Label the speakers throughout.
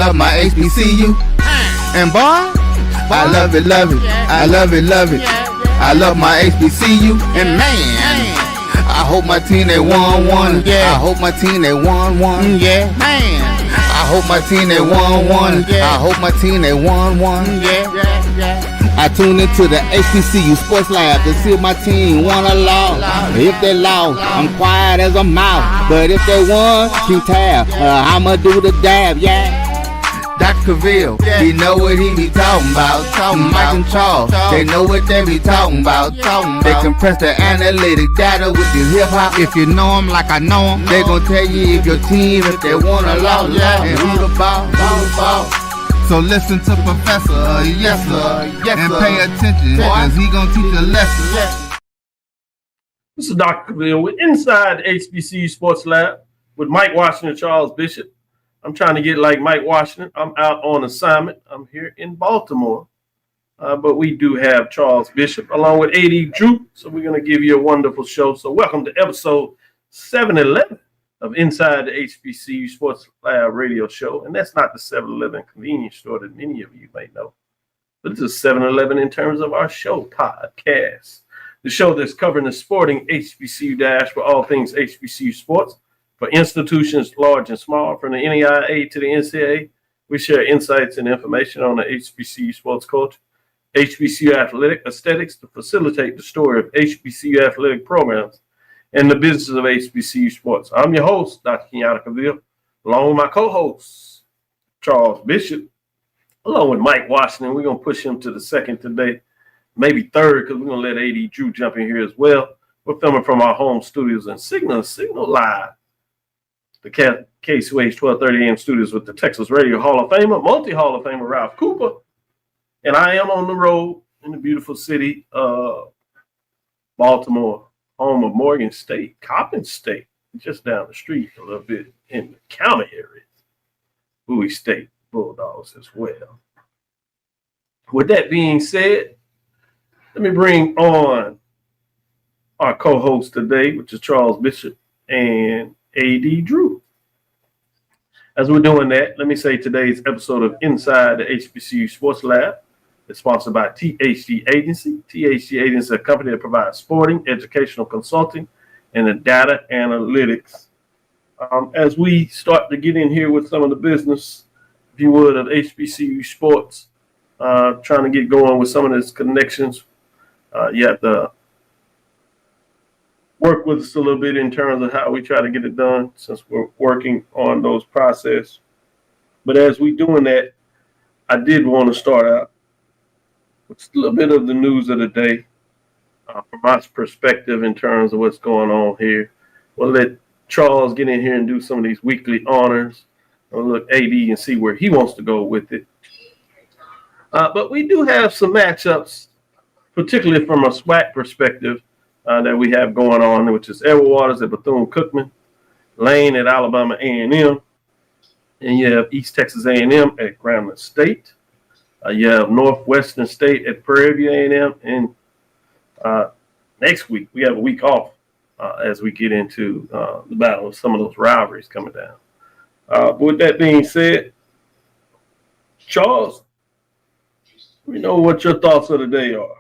Speaker 1: love my HBCU. And boy, I love it, I love it, I love my HBCU. And man, I hope my team they won one. I hope my team they won one. Yeah, man. I hope my team they won one. I hope my team they won one. I tune into the HBCU Sports Lab to see if my team won or lost. If they lost, I'm quiet as a mouse. But if they won, keep tab. I'ma do the dab, yeah. Dr. Cavil, he know what he be talking about. Mike and Charles, they know what they be talking about. They compress the analytic data with the hip hop. If you know them like I know them, they gon' tell you if your team, if they won or lost, and who the ball. So listen to Professor, yes sir, and pay attention, cause he gon' teach a lesson.
Speaker 2: This is Dr. Cavil with Inside the HBCU Sports Lab with Mike Washington and Charles Bishop. I'm trying to get like Mike Washington. I'm out on assignment. I'm here in Baltimore. But we do have Charles Bishop along with A.D. Drew. So we're going to give you a wonderful show. So welcome to episode 711 of Inside the HBCU Sports Lab radio show. And that's not the 7-Eleven convenience store that many of you may know. But this is 7-Eleven in terms of our show podcast. The show that's covering the sporting HBCU dash for all things HBCU sports. For institutions large and small, from the NEIA to the NCAA, we share insights and information on the HBCU sports culture, HBCU athletic aesthetics to facilitate the story of HBCU athletic programs and the business of HBCU sports. I'm your host, Dr. Kenyatta Cavil, along with my co-host, Charles Bishop, along with Mike Washington. We're going to push him to the second today, maybe third, because we're going to let A.D. Drew jump in here as well. We're filming from our home studios and Signal Live. The KCUH 1230 AM studios with the Texas Radio Hall of Famer, multi-Hall of Famer Ralph Cooper. And I am on the road in the beautiful city of Baltimore, home of Morgan State, Coppin State, just down the street a little bit in the county area. Bowie State Bulldogs as well. With that being said, let me bring on our co-host today, which is Charles Bishop and A.D. Drew. As we're doing that, let me say today's episode of Inside the HBCU Sports Lab is sponsored by THG Agency. THG Agency is a company that provides sporting, educational consulting, and the data analytics. As we start to get in here with some of the business, if you would, of HBCU sports, trying to get going with some of these connections, you have to work with us a little bit in terms of how we try to get it done since we're working on those processes. But as we're doing that, I did want to start out with a little bit of the news of the day from my perspective in terms of what's going on here. We'll let Charles get in here and do some of these weekly honors. We'll look AD and see where he wants to go with it. But we do have some matchups, particularly from a SWAC perspective, that we have going on, which is Edward Waters at Bethune-Cookman, Lane at Alabama A&M, and you have East Texas A&M at Grambling State. You have Northwestern State at Prairie A&M, and next week we have a week off as we get into the battle of some of those rivalries coming down. But with that being said, Charles, we know what your thoughts of the day are.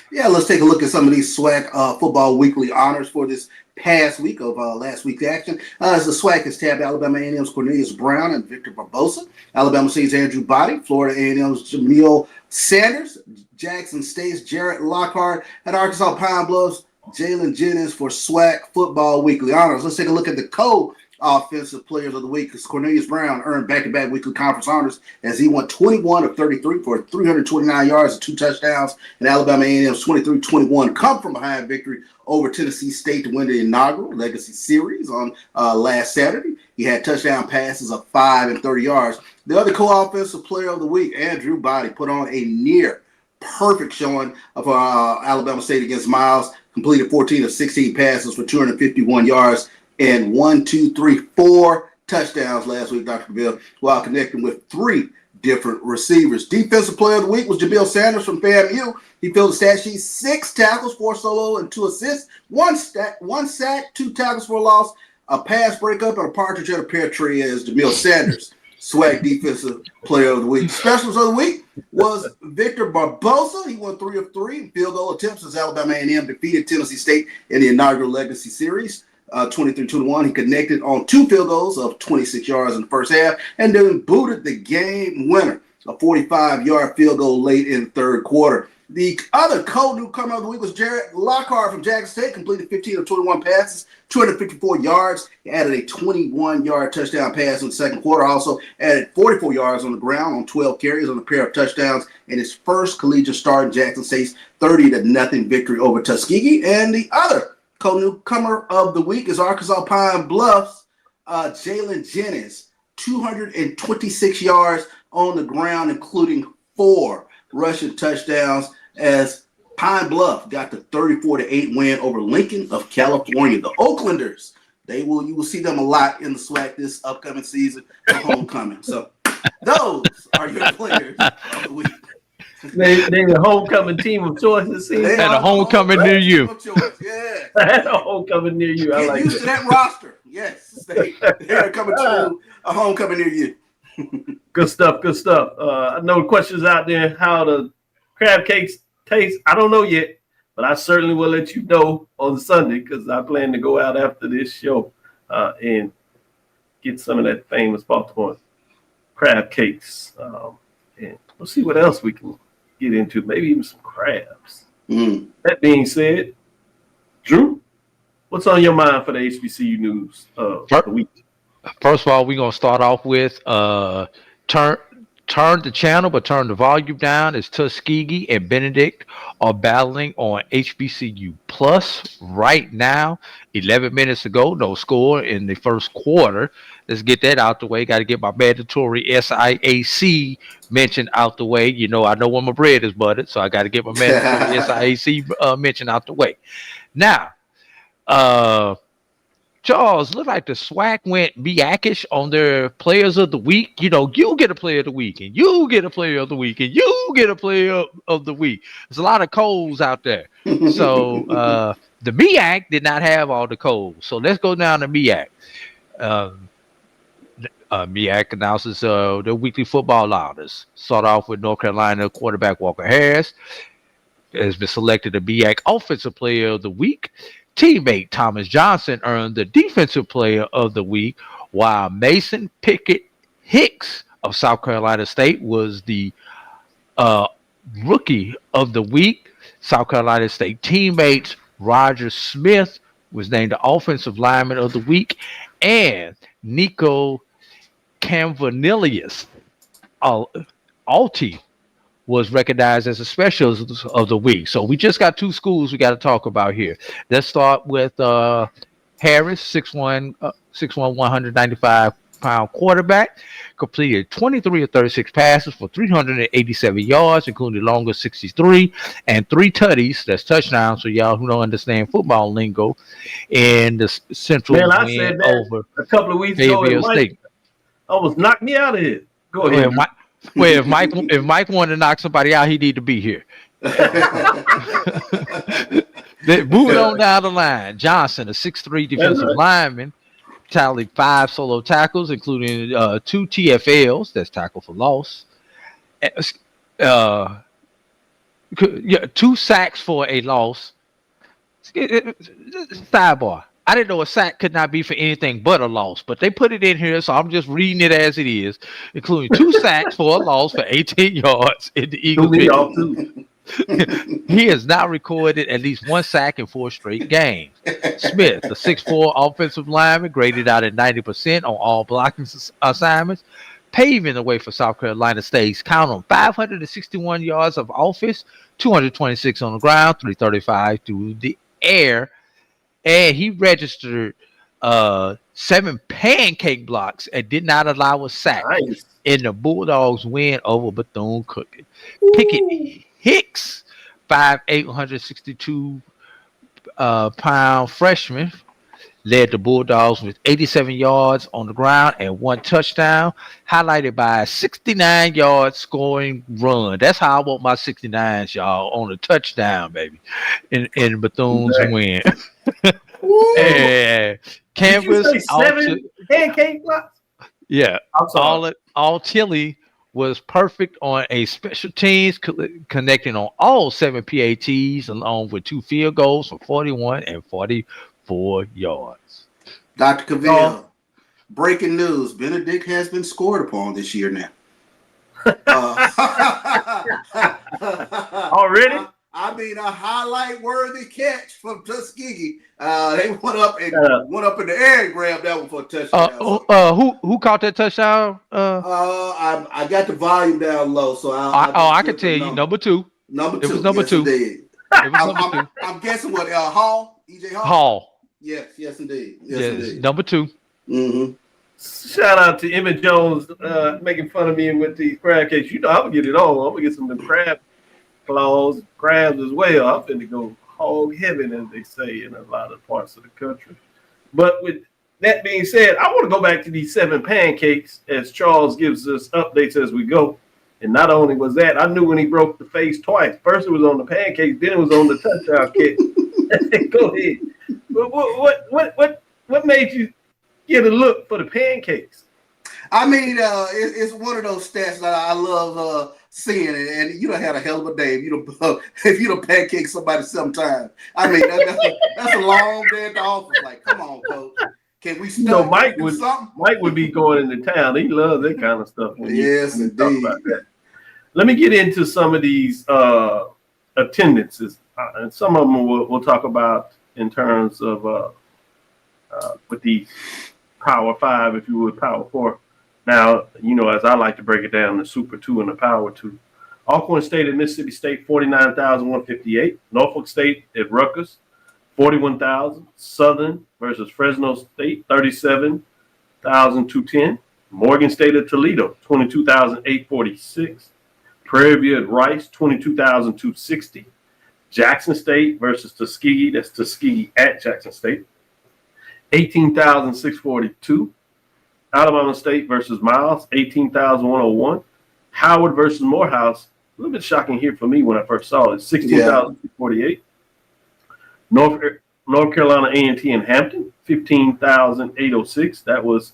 Speaker 3: Yeah, let's take a look at some of these SWAC football weekly honors for this past week of last week's action. As the SWAC has tabbed Alabama A&M's Cornelius Brown and Victor Barbosa, Alabama State's Andrew Body, Florida A&M's Jamil Sanders, Jackson State's Jarrett Lockhart, and Arkansas Pine Bluff's Jalen Jennings for SWAC football weekly honors. Let's take a look at the offensive players of the week, because Cornelius Brown earned back-to-back weekly conference honors as he went 21 of 33 for 329 yards and 2 touchdowns, and Alabama A&M's 23-21 come from behind victory over Tennessee State to win the inaugural Legacy Series on last Saturday. He had touchdown passes of 5 and 30 yards. The other co-offensive player of the week, Andrew Body, put on a near perfect showing of Alabama State against Miles, completed 14 of 16 passes for 251 yards and 4 touchdowns last week, Dr. Cavil, while connecting with 3 different receivers. Defensive player of the week was Jamil Sanders from FAMU. He filled the stat sheet: 6 tackles, 4 solo, and 2 assists, 1 sack, 2 tackles for a loss, a pass breakup, and a partridge at a pear tree as Jamil Sanders SWAC Defensive Player of the Week. Specials of the week was Victor Barbosa. He won 3 of 3 field goal attempts as Alabama A&M defeated Tennessee State in the inaugural Legacy Series, 23-21. He connected on 2 field goals of 26 yards in the first half and then booted the game winner, a 45-yard field goal late in the third quarter. The other co-newcomer of the week was Jared Lockhart from Jackson State, completed 15 of 21 passes, 254 yards. He added a 21-yard touchdown pass in the second quarter. Also added 44 yards on the ground on 12 carries on a pair of touchdowns in his first collegiate start in Jackson State's 30-0 victory over Tuskegee. And the other co-newcomer of the week is Arkansas Pine Bluff's Jalen Jennings, 226 yards on the ground, including 4 rushing touchdowns, as Pine Bluff got the 34-8 win over Lincoln of California. The Oaklanders, you will see them a lot in the SWAC this upcoming season for homecoming. So those are your players of the week.
Speaker 2: They're the homecoming team of choice this season.
Speaker 4: They had a homecoming near you.
Speaker 3: Yeah.
Speaker 2: Had a homecoming near you. I
Speaker 3: Get
Speaker 2: like
Speaker 3: used to that roster. Yes, they're coming to a homecoming near you.
Speaker 2: Good stuff. Good stuff. I know questions out there how the crab cakes taste. I don't know yet, but I certainly will let you know on Sunday because I plan to go out after this show and get some of that famous Baltimore crab cakes. And we'll see what else we can get into. Maybe even some crabs. That being said, Drew, what's on your mind for the HBCU news of the week?
Speaker 4: First of all, we're gonna start off with turn the channel, but turn the volume down. As Tuskegee and Benedict are battling on HBCU Plus right now. 11 minutes ago, no score in the first quarter. Let's get that out the way. Got to get my mandatory SIAC mention out the way. You know, I know when my bread is buttered, so I got to get my mandatory SIAC mention out the way. Now, Charles, look like the SWAC went MEAC-ish on their players of the week. You know, you get a player of the week, and you get a player of the week, and you get a player of the week. There's a lot of Coles out there. So the MEAC did not have all the Coles. So let's go down to MEAC. MEAC announces their weekly football honors. Start off with North Carolina quarterback Walker Harris has been selected the MEAC Offensive Player of the Week. Teammate Thomas Johnson earned the Defensive Player of the Week, while Mason Pickett Hicks of South Carolina State was the Rookie of the Week. South Carolina State teammates Roger Smith was named the Offensive Lineman of the Week, and Nico Camvanilius Alti was recognized as a specialist of the week. So we just got 2 schools we got to talk about here. Let's start with Harris, 6'1", 195-pound quarterback, completed 23 of 36 passes for 387 yards, including the longest 63, and 3 tutties, that's touchdowns, so y'all who don't understand football lingo, in the Central win over
Speaker 2: a couple of weeks ago. State. Almost knocked me out of here. Go ahead.
Speaker 4: If Mike wanted to knock somebody out, he need to be here. Moving on down the line, Johnson, a 6'3" defensive lineman, tallied 5 solo tackles, including 2 TFLs, that's tackle for loss, 2 sacks for a loss. Sidebar. I didn't know a sack could not be for anything but a loss, but they put it in here, so I'm just reading it as it is, including 2 sacks for a loss for 18 yards in the Eagles. He has now recorded at least 1 sack in 4 straight games. Smith, the 6'4" offensive lineman, graded out at 90% on all blocking assignments, paving the way for South Carolina State's count on 561 yards of offense, 226 on the ground, 335 through the air. And he registered 7 pancake blocks and did not allow a sack in the Bulldogs' win over Bethune-Cookman. Pickett Hicks, 5'8", 162-pound freshman, led the Bulldogs with 87 yards on the ground and 1 touchdown, highlighted by a 69-yard scoring run. That's how I want my 69s, y'all, on a touchdown, baby, in Bethune's win. And Canvas
Speaker 2: 7 pancake blocks?
Speaker 4: Yeah,
Speaker 2: I'm sorry.
Speaker 4: all Tilly was perfect on a special teams, connecting on all 7 PATs, along with 2 field goals for 41 and 44 yards.
Speaker 3: Dr.
Speaker 2: Oh,
Speaker 3: Cavil, breaking news. Benedict has been scored upon this year now.
Speaker 2: already?
Speaker 3: I mean, a highlight-worthy catch from Tuskegee. They went up in the air and grabbed that one for a touchdown.
Speaker 4: Who caught that touchdown?
Speaker 3: I got the volume down low, so
Speaker 4: I can tell you, number two.
Speaker 3: Number two.
Speaker 4: It was number two.
Speaker 3: Indeed.
Speaker 4: It was number two.
Speaker 3: I'm guessing what Hall, EJ Hall.
Speaker 4: Hall.
Speaker 3: Yes, indeed.
Speaker 4: Yes,
Speaker 3: indeed.
Speaker 4: number two.
Speaker 3: Mm-hmm.
Speaker 2: Shout out to Emmett Jones making fun of me with these crab cakes. You know, I'm gonna get it on. I'm gonna get some of the crab claws, crabs as well. I'm finna go hog heaven, as they say in a lot of parts of the country. But with that being said, I want to go back to these 7 pancakes as Charles gives us updates as we go. And not only was that, I knew when he broke the face twice. First it was on the pancakes, then it was on the touchdown kick. Go ahead. But what made you get a look for the pancakes?
Speaker 3: I mean, it's one of those stats that I love seeing, and you done had a hell of a day if you don't pancake somebody sometime. I mean, that's a long day at the office. Like, come on, coach. Can we start?
Speaker 2: Mike would be going into town. He loves that kind of stuff.
Speaker 3: Yes, indeed.
Speaker 2: Talk about that. Let me get into some of these attendances, and some of them we'll talk about in terms of with the Power 5, if you would, Power 4. Now, as I like to break it down, the Super 2 and the Power 2. Alcorn State at Mississippi State, 49,158. Norfolk State at Rutgers, 41,000. Southern versus Fresno State, 37,210. Morgan State at Toledo, 22,846. Prairie View at Rice, 22,260. Jackson State versus Tuskegee, that's Tuskegee at Jackson State, 18,642. Alabama State versus Miles, 18,101. Howard versus Morehouse, a little bit shocking here for me when I first saw it, 16,048. North Carolina A&T and Hampton, 15,806. That was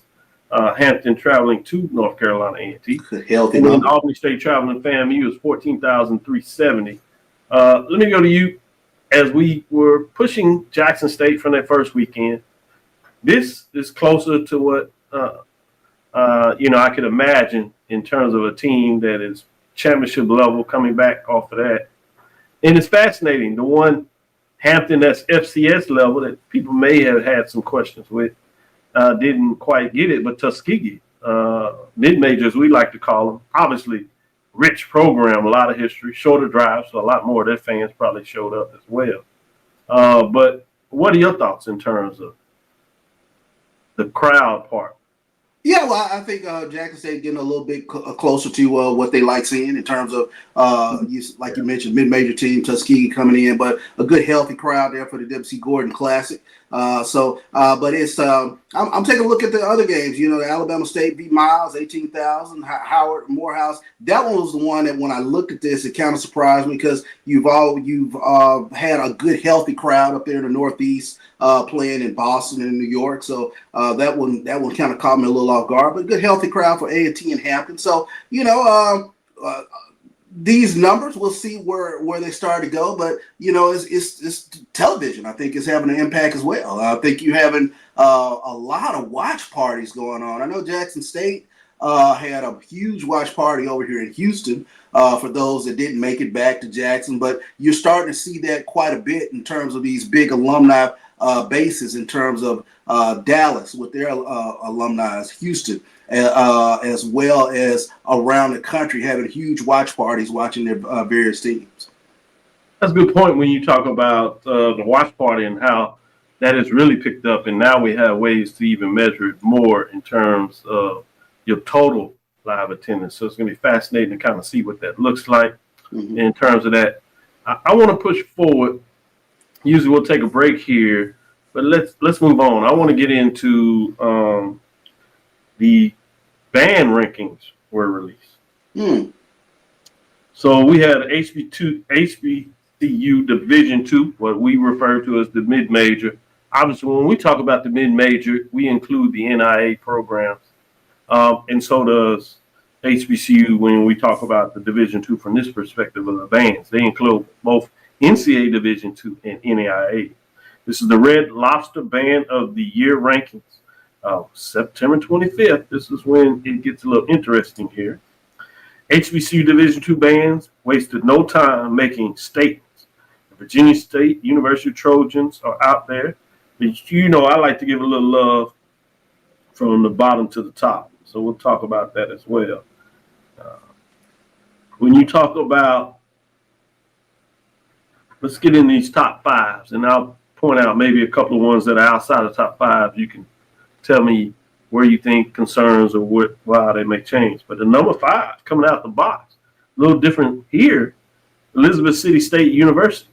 Speaker 2: Hampton traveling to North Carolina A&T.
Speaker 3: Healthy.
Speaker 2: And then Albany State traveling FAMU is 14,370. Let me go to you. As we were pushing Jackson State from that first weekend, this is closer to what I could imagine in terms of a team that is championship level coming back off of that. And it's fascinating. The one Hampton that's FCS level that people may have had some questions with didn't quite get it, but Tuskegee, mid-majors we like to call them, obviously rich program, a lot of history, shorter drives, so a lot more of their fans probably showed up as well. But what are your thoughts in terms of the crowd part?
Speaker 3: Yeah, well, I think Jackson State getting a little bit closer to what they like seeing in terms of, like you mentioned, mid-major team, Tuskegee coming in, but a good, healthy crowd there for the W.C. Gordon Classic. But it's I'm taking a look at the other games. The Alabama State beat Miles, 18,000. Howard, Morehouse. That one was the one that when I looked at this, it kind of surprised me because you've had a good, healthy crowd up there in the Northeast playing in Boston and New York. So that one kind of caught me a little off guard. But good, healthy crowd for A&T and Hampton. So these numbers, we'll see where they start to go, but it's television. I think is having an impact as well. I think you're having a lot of watch parties going on. I know Jackson State had a huge watch party over here in Houston for those that didn't make it back to Jackson, but you're starting to see that quite a bit in terms of these big alumni bases, in terms of Dallas with their alumni, Houston, as well as around the country having huge watch parties watching their various teams.
Speaker 2: That's a good point when you talk about the watch party and how that has really picked up, and now we have ways to even measure it more in terms of your total live attendance. So it's going to be fascinating to kind of see what that looks like in terms of that. I want to push forward. Usually we'll take a break here, but let's move on. I want to get into the band rankings were released. So we had HBCU Division II, what we refer to as the mid-major. Obviously, when we talk about the mid-major, we include the NIA programs. And so does HBCU when we talk about the Division II from this perspective of the bands. They include both NCAA Division II and NAIA. This is the Red Lobster Band of the Year rankings. September 25th, this is when it gets a little interesting here. HBCU Division II bands wasted no time making statements. The Virginia State University Trojans are out there. But you know, I like to give a little love from the bottom to the top. So we'll talk about that as well. When you talk about, let's get in these top fives, and I'll point out maybe a couple of ones that are outside of the top five. You can tell me where you think concerns or why they may change. But the number 5 coming out the box, a little different here, Elizabeth City State University,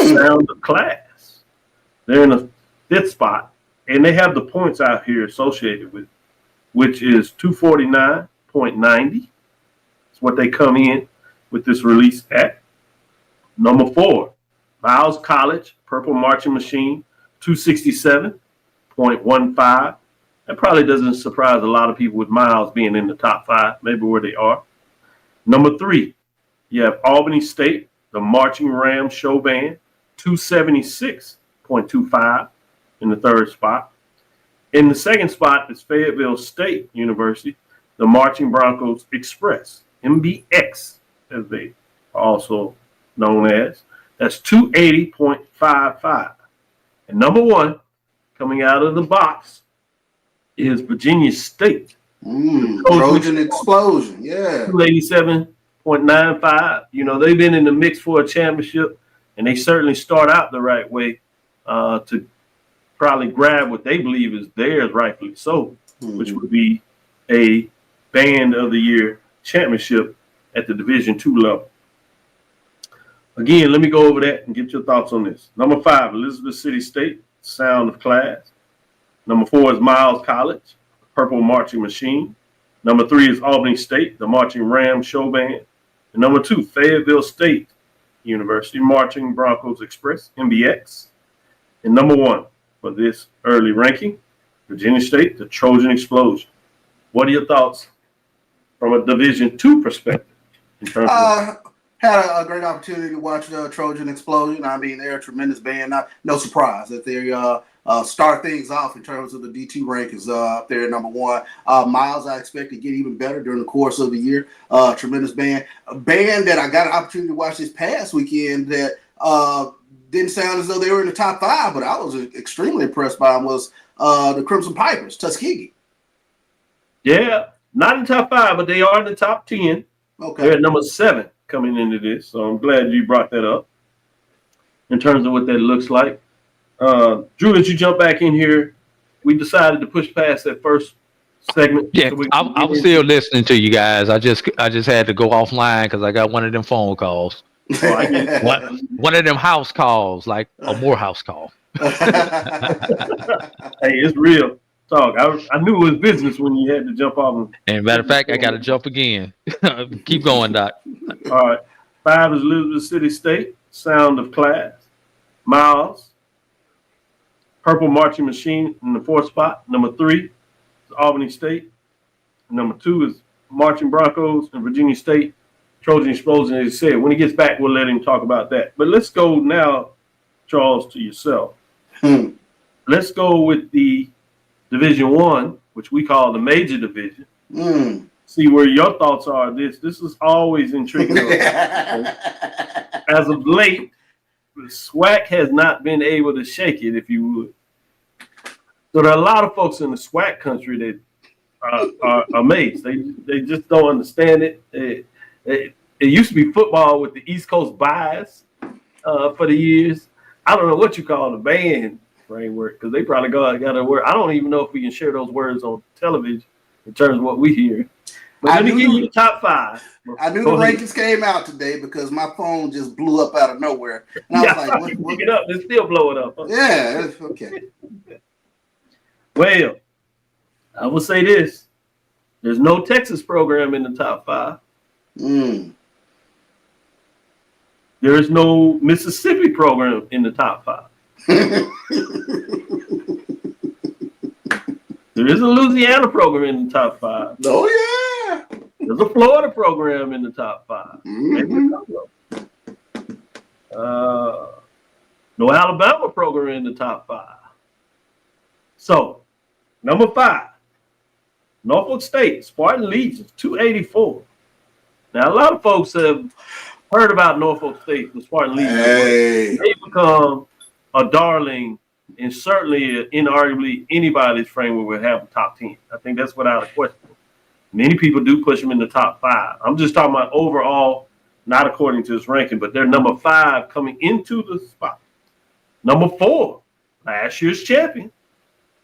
Speaker 2: sound of class. They're in the 5th spot, and they have the points out here associated with, which is 249.90. It's what they come in with this release at. Number 4, Miles College, Purple Marching Machine, 267.15. That probably doesn't surprise a lot of people with Miles being in the top 5, maybe where they are. Number 3, you have Albany State, the Marching Ram Show Band, 276.25 in the 3rd spot. In the 2nd spot is Fayetteville State University, the Marching Broncos Express, MBX, as they are also known as. That's 280.55. And number 1, coming out of the box, is Virginia State.
Speaker 3: Trojan Explosion, yeah.
Speaker 2: 287.95. You know, they've been in the mix for a championship, and they certainly start out the right way to probably grab what they believe is theirs, rightfully so, which would be a Band of the Year championship at the Division II level. Again, let me go over that and get your thoughts on this. Number 5, Elizabeth City State, Sound of Class. Number 4 is Miles College, Purple Marching Machine. Number 3 is Albany State, the Marching Ram Show Band. And number 2, Fayetteville State University, Marching Broncos Express, MBX. And number 1 for this early ranking, Virginia State, the Trojan Explosion. What are your thoughts from a Division II perspective? In terms of
Speaker 3: had a great opportunity to watch the Trojan Explosion. I mean, they're a tremendous band. No surprise that they start things off in terms of the D2 rankings up there at number 1. Miles, I expect to get even better during the course of the year. Tremendous band. A band that I got an opportunity to watch this past weekend that didn't sound as though they were in the top 5, but I was extremely impressed by them was the Crimson Pipers, Tuskegee.
Speaker 2: Yeah, not in the top 5, but they are in the top 10.
Speaker 3: Okay.
Speaker 2: They're at number 7 coming into this, so I'm glad you brought that up in terms of what that looks like. Drew, as you jump back in here, we decided to push past that first segment.
Speaker 4: Yeah,
Speaker 2: so
Speaker 4: I was still listening to you guys. I just had to go offline because I got one of them phone calls. One of them house calls, like a Morehouse call.
Speaker 2: Hey, it's real talk. I knew it was business when you had to jump off.
Speaker 4: And matter of fact, I got to jump again. Keep going, Doc.
Speaker 2: All right. 5 is Elizabeth City State, Sound of Class. Miles, Purple Marching Machine in the 4th spot. Number 3 is Albany State. Number 2 is Marching Broncos and Virginia State, Trojan Explosion. As he said, when he gets back, we'll let him talk about that. But let's go now, Charles, to yourself. Let's go with the Division I, which we call the major division. See where your thoughts are. This is always intriguing. As of late, the SWAC has not been able to shake it, if you would. So there are a lot of folks in the SWAC country that are amazed. They just don't understand it. It used to be football with the East Coast bias for the years. I don't know what you call the band framework because they probably got a word. I don't even know if we can share those words on television in terms of what we hear. But let me give you the top 5.
Speaker 3: I knew the rankings came out today because my phone just blew up out of nowhere. And I was like, what?
Speaker 2: Pick it up and still blow it up. Huh?
Speaker 3: Yeah, okay.
Speaker 2: Well, I will say this. There's no Texas program in the top 5. There is no Mississippi program in the top 5. There is a Louisiana program in the top 5.
Speaker 3: Oh yeah.
Speaker 2: There's a Florida program in the top 5. Maybe a couple of them. No Alabama program in the top 5. So, number 5, Norfolk State, Spartan Legions, 284. Now, a lot of folks have heard about Norfolk State, the Spartan Legions.
Speaker 3: Hey.
Speaker 2: They become a darling, and certainly, inarguably, anybody's framework will have a top 10. I think that's without a question. Many people do push them in the top 5. I'm just talking about overall, not according to this ranking, but they're number 5 coming into the spot. Number 4, last year's champion,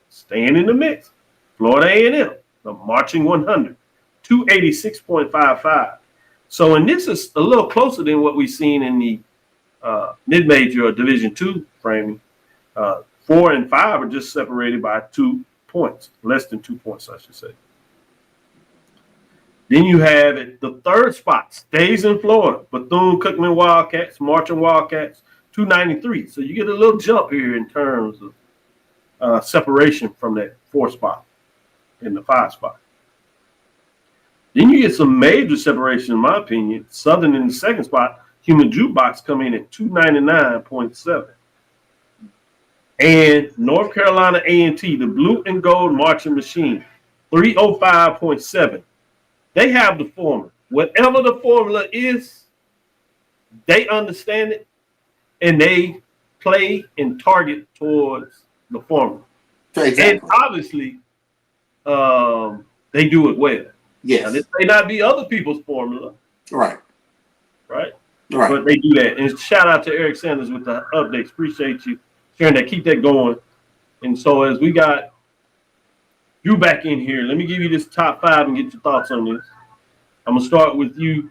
Speaker 2: staying in the mix, Florida A&M, the marching 100, 286.55. So, and this is a little closer than what we've seen in the mid-major or Division II framing. 4 and 5 are just separated by 2 points, less than 2 points, I should say. Then you have at the 3rd spot, stays in Florida, Bethune-Cookman Wildcats, marching Wildcats, 293. So you get a little jump here in terms of separation from that 4th spot in the 5 spot. Then you get some major separation, in my opinion. Southern in the 2nd spot, Human Jukebox come in at 299.7. And North Carolina A&T, the blue and gold marching machine, 305.7. They have the formula. Whatever the formula is, they understand it, and they play and target towards the formula.
Speaker 3: Exactly.
Speaker 2: And obviously, they do it well.
Speaker 3: Yes.
Speaker 2: Now, this may not be other people's formula.
Speaker 3: Right.
Speaker 2: Right?
Speaker 3: Right.
Speaker 2: But they do that. And shout out to Eric Sanders with the updates. Appreciate you sharing that. Keep that going. And so as we got Drew back in here, let me give you this top 5 and get your thoughts on this. I'm going to start with you,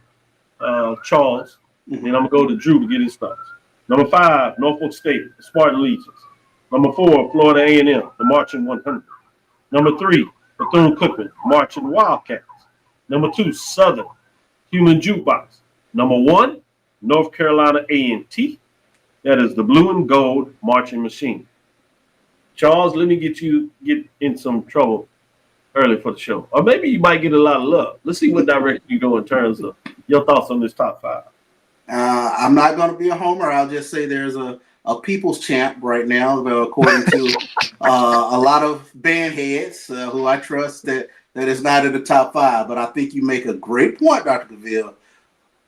Speaker 2: Charles, and then I'm going to go to Drew to get his thoughts. Number 5, Norfolk State, the Spartan Legions. Number 4, Florida A&M, the marching 100. Number 3, Bethune-Cookman, marching Wildcats. Number 2, Southern, Human Jukebox. Number 1, North Carolina A&T. That is the blue and gold marching machine. Charles, let me get in some trouble early for the show. Or maybe you might get a lot of love. Let's see what direction you go in terms of your thoughts on this top 5.
Speaker 3: I'm not going to be a homer. I'll just say there's a people's champ right now, according to a lot of band heads who I trust that is not in the top 5. But I think you make a great point, Dr. Cavil.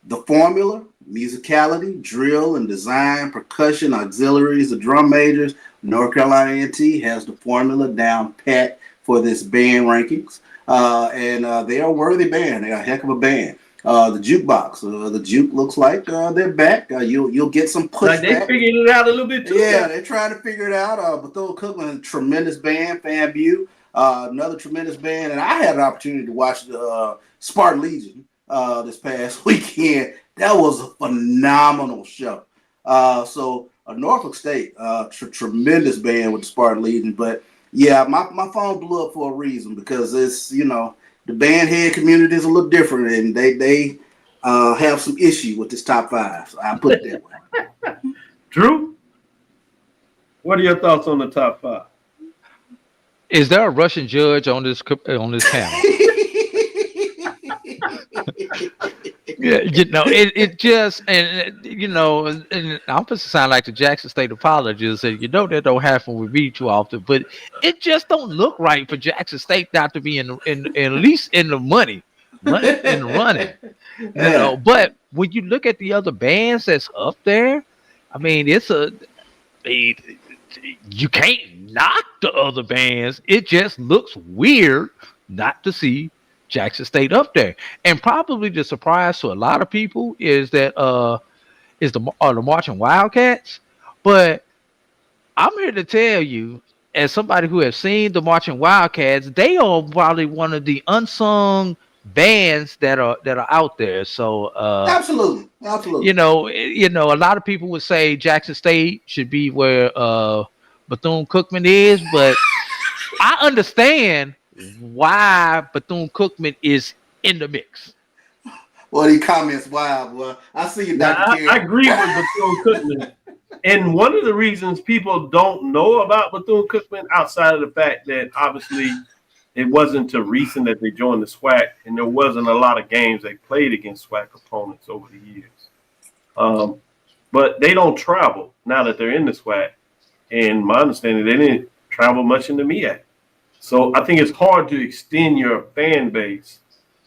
Speaker 3: The formula, musicality, drill and design, percussion, auxiliaries, the drum majors, North Carolina A&T has the formula down pat for this band rankings. And they are a worthy band. They're a heck of a band. The jukebox, the juke looks like they're back. You'll get some pushback.
Speaker 2: Like they figured it out a little bit too.
Speaker 3: Yeah, they're trying to figure it out. Bethune-Cookman, tremendous band. FAMU, another tremendous band. And I had an opportunity to watch the Spartan Legion this past weekend. That was a phenomenal show. So Norfolk State, tremendous band with the Spartan Legion. But yeah, my phone blew up for a reason because it's, the band head community is a little different, and they have some issue with this top 5. So I put it that way.
Speaker 2: Drew, what are your thoughts on the top 5?
Speaker 4: Is there a Russian judge on this panel? Yeah, it just, and I'm supposed to sound like the Jackson State apologist, and that don't happen with me too often, but it just don't look right for Jackson State not to be at least in the money in the running. But when you look at the other bands that's up there, I mean, you can't knock the other bands. It just looks weird not to see Jackson State up there. And probably the surprise to a lot of people is that is the marching Wildcats. But I'm here to tell you, as somebody who has seen the marching Wildcats, they are probably one of the unsung bands that are out there. So
Speaker 3: absolutely.
Speaker 4: A lot of people would say Jackson State should be where Bethune-Cookman is, but I understand why Bethune-Cookman is in the mix.
Speaker 3: Well, he comments wild. Well, I see you, Dr.
Speaker 2: I agree with Bethune-Cookman. And one of the reasons people don't know about Bethune-Cookman, outside of the fact that obviously it wasn't until recent that they joined the SWAC, and there wasn't a lot of games they played against SWAC opponents over the years. But they don't travel now that they're in the SWAC. And my understanding, they didn't travel much in the MEAC. So I think it's hard to extend your fan base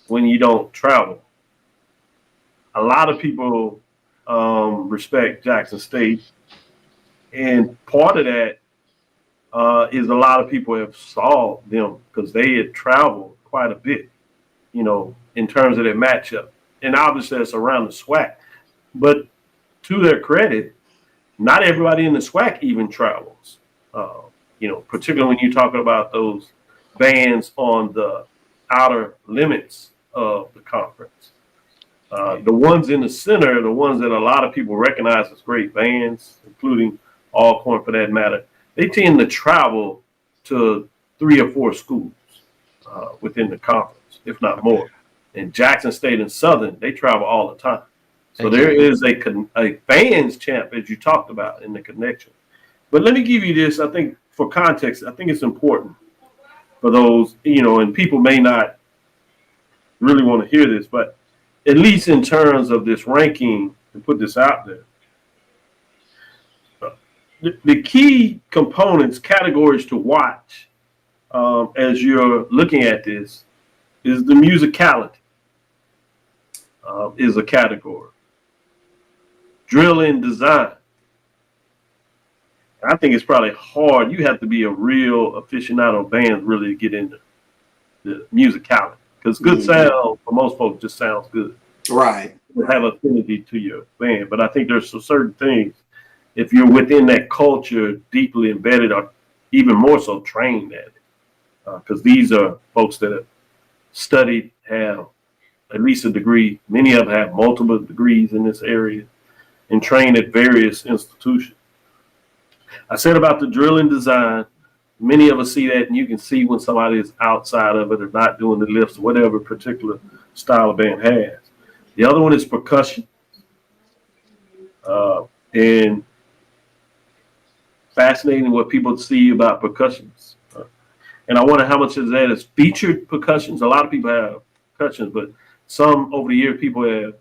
Speaker 2: when you don't travel. A lot of people respect Jackson State. And part of that is a lot of people have saw them because they had traveled quite a bit, in terms of their matchup. And obviously it's around the SWAC. But to their credit, not everybody in the SWAC even travels, particularly when you're talking about those bands on the outer limits of the conference. The ones in the center are the ones that a lot of people recognize as great bands, including Alcorn for that matter. They tend to travel to 3 or 4 schools within the conference, if not more. And Jackson State and Southern, they travel all the time. So there is a fans champ, as you talked about, in the connection. But let me give you this. I think for context, I think it's important for those, and people may not really want to hear this, but at least in terms of this ranking, to put this out there, the key components, categories to watch as you're looking at this is the musicality is a category. Drill and design. I think it's probably hard. You have to be a real aficionado band really to get into the musicality, because good sound for most folks just sounds good.
Speaker 3: Right.
Speaker 2: You have affinity to your band, but I think there's some certain things, if you're within that culture, deeply embedded, or even more so trained at it, because these are folks that have studied, have at least a degree. Many of them have multiple degrees in this area and trained at various institutions. I said about the drill and design, many of us see that, and you can see when somebody is outside of it or not doing the lifts, whatever particular style of band has. The other one is percussion. And fascinating what people see about percussions. And I wonder how much of that is featured percussions. A lot of people have percussions, but some over the years people have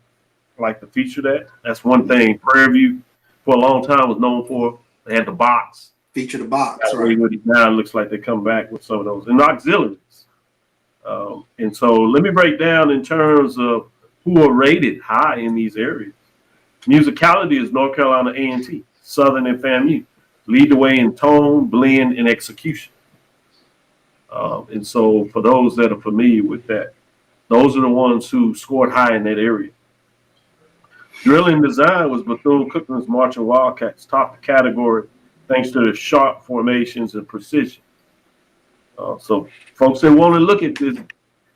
Speaker 2: like to feature that. That's one thing Prairie for a long time was known for. They had the box.
Speaker 3: Feature the box, right.
Speaker 2: Now it looks like they come back with some of those. And auxiliaries. And so let me break down in terms of who are rated high in these areas. Musicality is North Carolina A&T, Southern and FAMU. Lead the way in tone, blend, and execution. And so for those that are familiar with that, those are the ones who scored high in that area. Drill and design was Bethune-Cookman's Marching Wildcats, top the category thanks to their sharp formations and precision. So folks that want to look at this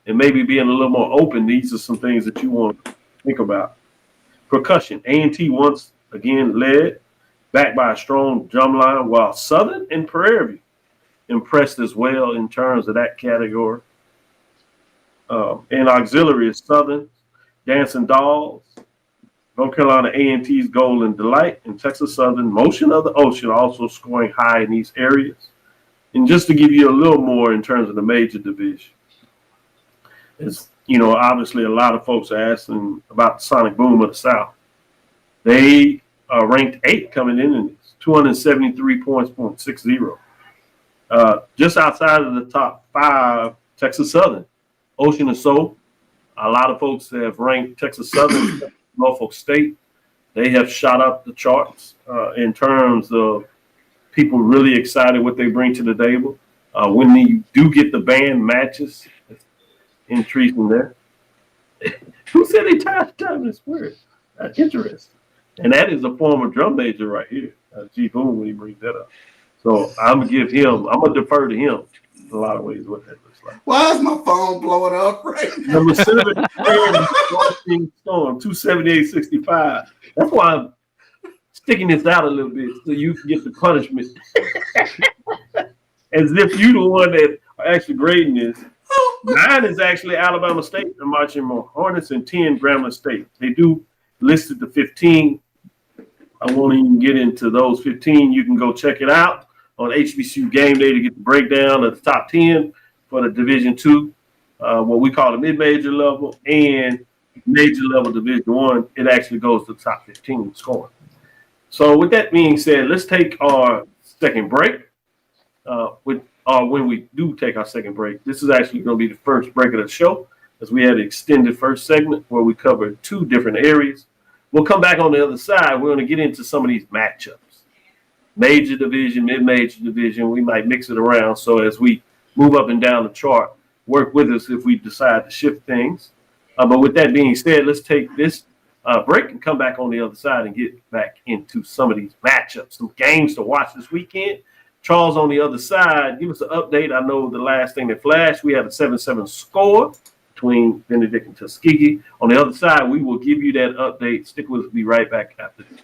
Speaker 2: and maybe being a little more open, these are some things that you want to think about. Percussion. A&T once again led, backed by a strong drum line, while Southern and Prairie impressed as well in terms of that category. And auxiliary is Southern, Dancing Dolls, North Carolina A&T's Golden Delight, and Texas Southern Motion of the Ocean also scoring high in these areas. And just to give you a little more in terms of the major division, it's, obviously a lot of folks are asking about the Sonic Boom of the South. They are ranked 8th coming in this, 273 points, 0.60. Just outside of the top 5, Texas Southern, Ocean and Soul. A lot of folks have ranked Texas Southern, Norfolk State. They have shot up the charts in terms of people really excited what they bring to the table. When you do get the band matches, it's intriguing there. Who said they tied time this word? Interesting. And that is a former drum major right here, G. Boone, when he brings that up. So I'm going to defer to him in a lot of ways what that looks like.
Speaker 3: Why is my phone blowing up right now?
Speaker 2: Number 7, Storm, 278.65. That's why I'm sticking this out a little bit so you can get the punishment. As if you're the one that are actually grading this. 9 is actually Alabama State. They're marching more Hornets, and 10 Grambling State. They do listed the 15. I won't even get into those 15. You can go check it out on HBCU Game Day to get the breakdown of the top 10 for the Division II, what we call the mid-major level, and major level Division I. It actually goes to the top 15 scoring. So with that being said, let's take our second break. When we do take our second break, this is actually going to be the first break of the show, as we had an extended first segment where we covered 2 different areas. We'll come back on the other side. We're going to get into some of these matchups. Major division, mid-major division, we might mix it around. So as we move up and down the chart, work with us if we decide to shift things. But with that being said, let's take this break and come back on the other side and get back into some of these matchups, some games to watch this weekend. Charles, on the other side, give us an update. I know the last thing that flashed, we had a 7-7 score between Benedict and Tuskegee. On the other side, we will give you that update. Stick with us. Be right back after this.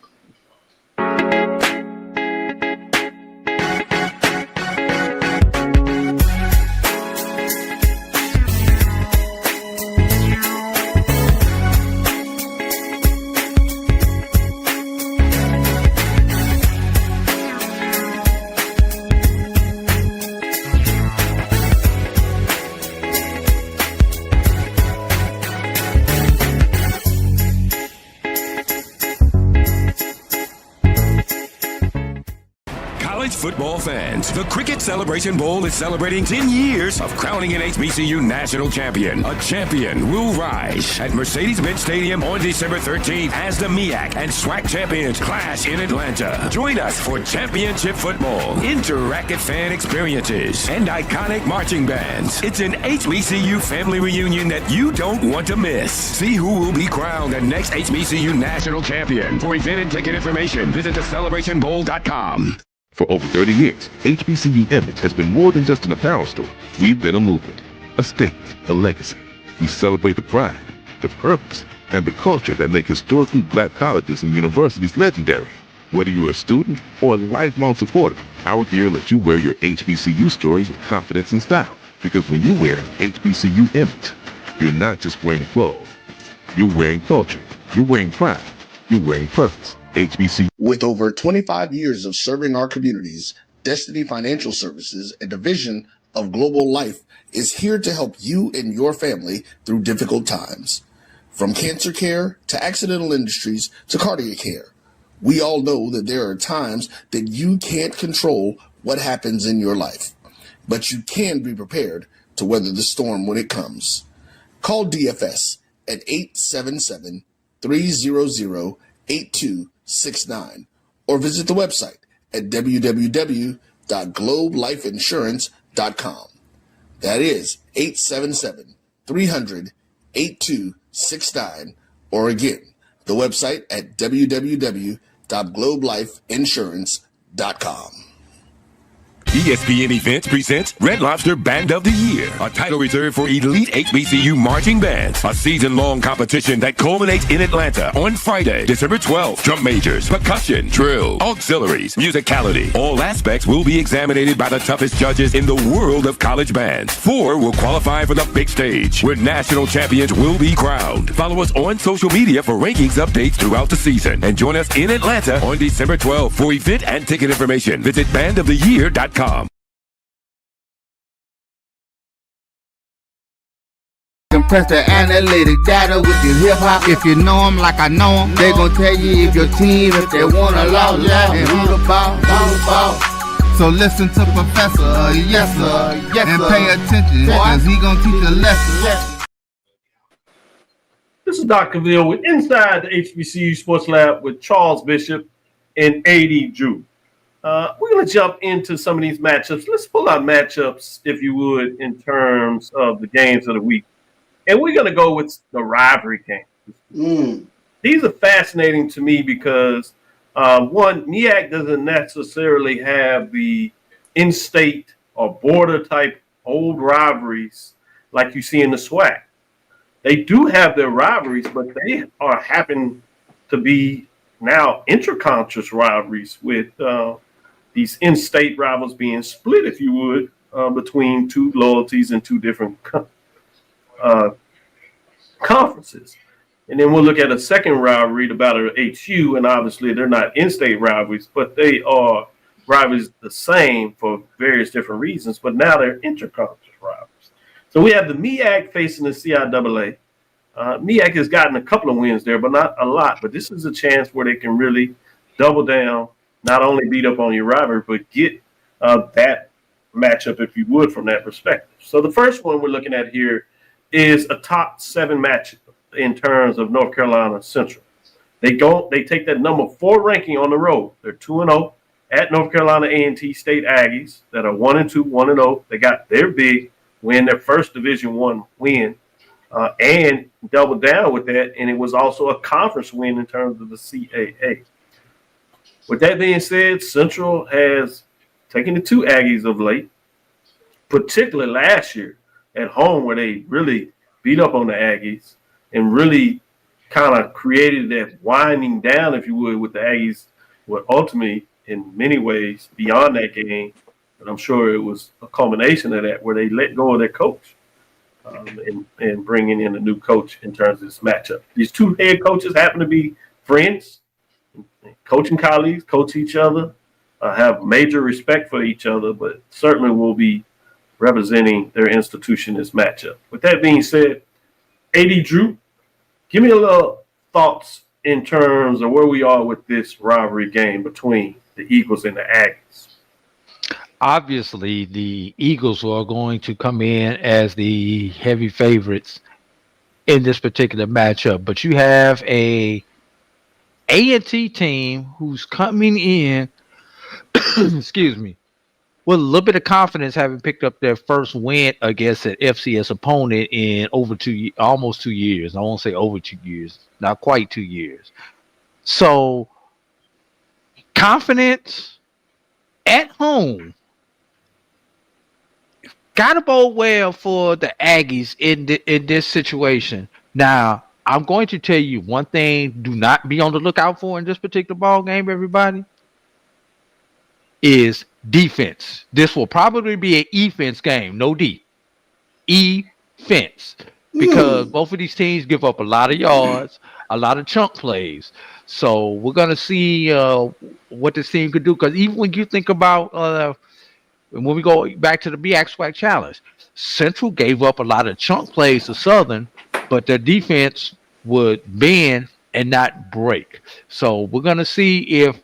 Speaker 5: Football fans, the Cricket Celebration Bowl is celebrating 10 years of crowning an HBCU national champion. A champion will rise at Mercedes-Benz Stadium on December 13th as the MEAC and SWAC champions clash in Atlanta. Join us for championship football, interactive fan experiences, and iconic marching bands. It's an HBCU family reunion that you don't want to miss. See who will be crowned the next HBCU national champion. For event and ticket information, visit thecelebrationbowl.com.
Speaker 6: For over 30 years, HBCU Image has been more than just an apparel store. We've been a movement, a statement, a legacy. We celebrate the pride, the purpose, and the culture that make historically black colleges and universities legendary. Whether you're a student or a lifelong supporter, our gear lets you wear your HBCU stories with confidence and style. Because when you wear HBCU Image, you're not just wearing clothes. You're wearing culture. You're wearing pride. You're wearing purpose. HBCU.
Speaker 7: With over 25 years of serving our communities, Destiny Financial Services, a division of Global Life, is here to help you and your family through difficult times. From cancer care to accidental industries to cardiac care, we all know that there are times that you can't control what happens in your life, but you can be prepared to weather the storm when it comes. Call DFS at 877-300-8269 or visit the website at www.globelifeinsurance.com. That is 877-300-8269, or again, the website at www.globelifeinsurance.com.
Speaker 5: ESPN Events presents Red Lobster Band of the Year, a title reserved for elite HBCU marching bands. A season-long competition that culminates in Atlanta on Friday, December 12th. Drum majors, percussion, drill, auxiliaries, musicality. All aspects will be examined by the toughest judges in the world of college bands. 4 will qualify for the big stage, where national champions will be crowned. Follow us on social media for rankings updates throughout the season. And join us in Atlanta on December 12th. For event and ticket information, visit bandoftheyear.com.
Speaker 1: Compress the analytic data with your hip hop. If you know them like I know them, they gon' tell you if your team, if they wanna lose, and who the ball. So listen to Professor, yes sir, and pay attention, cause he gon' teach a lesson.
Speaker 2: This is Dr. Cavil with Inside the HBCU Sports Lab with Charles Bishop and AD Drew. We're going to jump into some of these matchups. Let's pull out matchups, if you would, in terms of the games of the week. And we're going to go with the rivalry games. These are fascinating to me because, one, MEAC doesn't necessarily have the in-state or border-type old rivalries like you see in the SWAC. They do have their rivalries, but they happen to be now intra-conference rivalries with these in-state rivals being split, if you would, between 2 loyalties and 2 different conferences. And then we'll look at a second rivalry about a HU, and obviously they're not in-state rivalries, but they are rivalries the same for various different reasons, but now they're intra-conference rivalries. So we have the MEAC facing the CIAA. MEAC has gotten a couple of wins there, but not a lot. But this is a chance where they can really double down, not only beat up on your rivalry, but get that matchup, if you would, from that perspective. So the first one we're looking at here is a top 7 match in terms of North Carolina Central. They take that number 4 ranking on the road. They're 2-0 at North Carolina A&T State Aggies that are 1-2, 1-0. They got their big win, their first Division I win, and double down with that. And it was also a conference win in terms of the CAA. With that being said, Central has taken the 2 Aggies of late, particularly last year at home where they really beat up on the Aggies and really kind of created that winding down, if you would, with the Aggies, were ultimately in many ways beyond that game. But I'm sure it was a culmination of that where they let go of their coach and bringing in a new coach in terms of this matchup. These 2 head coaches happen to be friends, coaching colleagues, coach each other, have major respect for each other, but certainly will be representing their institution in this matchup. With that being said, AD Drew, give me a little thoughts in terms of where we are with this rivalry game between the Eagles and the Aggies.
Speaker 4: Obviously, the Eagles are going to come in as the heavy favorites in this particular matchup, but you have a A&T team who's coming in, excuse me, with a little bit of confidence, having picked up their first win against an FCS opponent in almost 2 years. I won't say over 2 years, not quite 2 years. So confidence at home gotta bode well for the Aggies in this situation. Now, I'm going to tell you one thing: do not be on the lookout for in this particular ball game, everybody. Is defense. This will probably be an E-fence game, no D. E-fence. Because both of these teams give up a lot of yards, a lot of chunk plays. So we're going to see what this team could do. Because even when you think about when we go back to the MEAC SWAC Challenge, Central gave up a lot of chunk plays to Southern, but their defense would bend and not break. So we're going to see if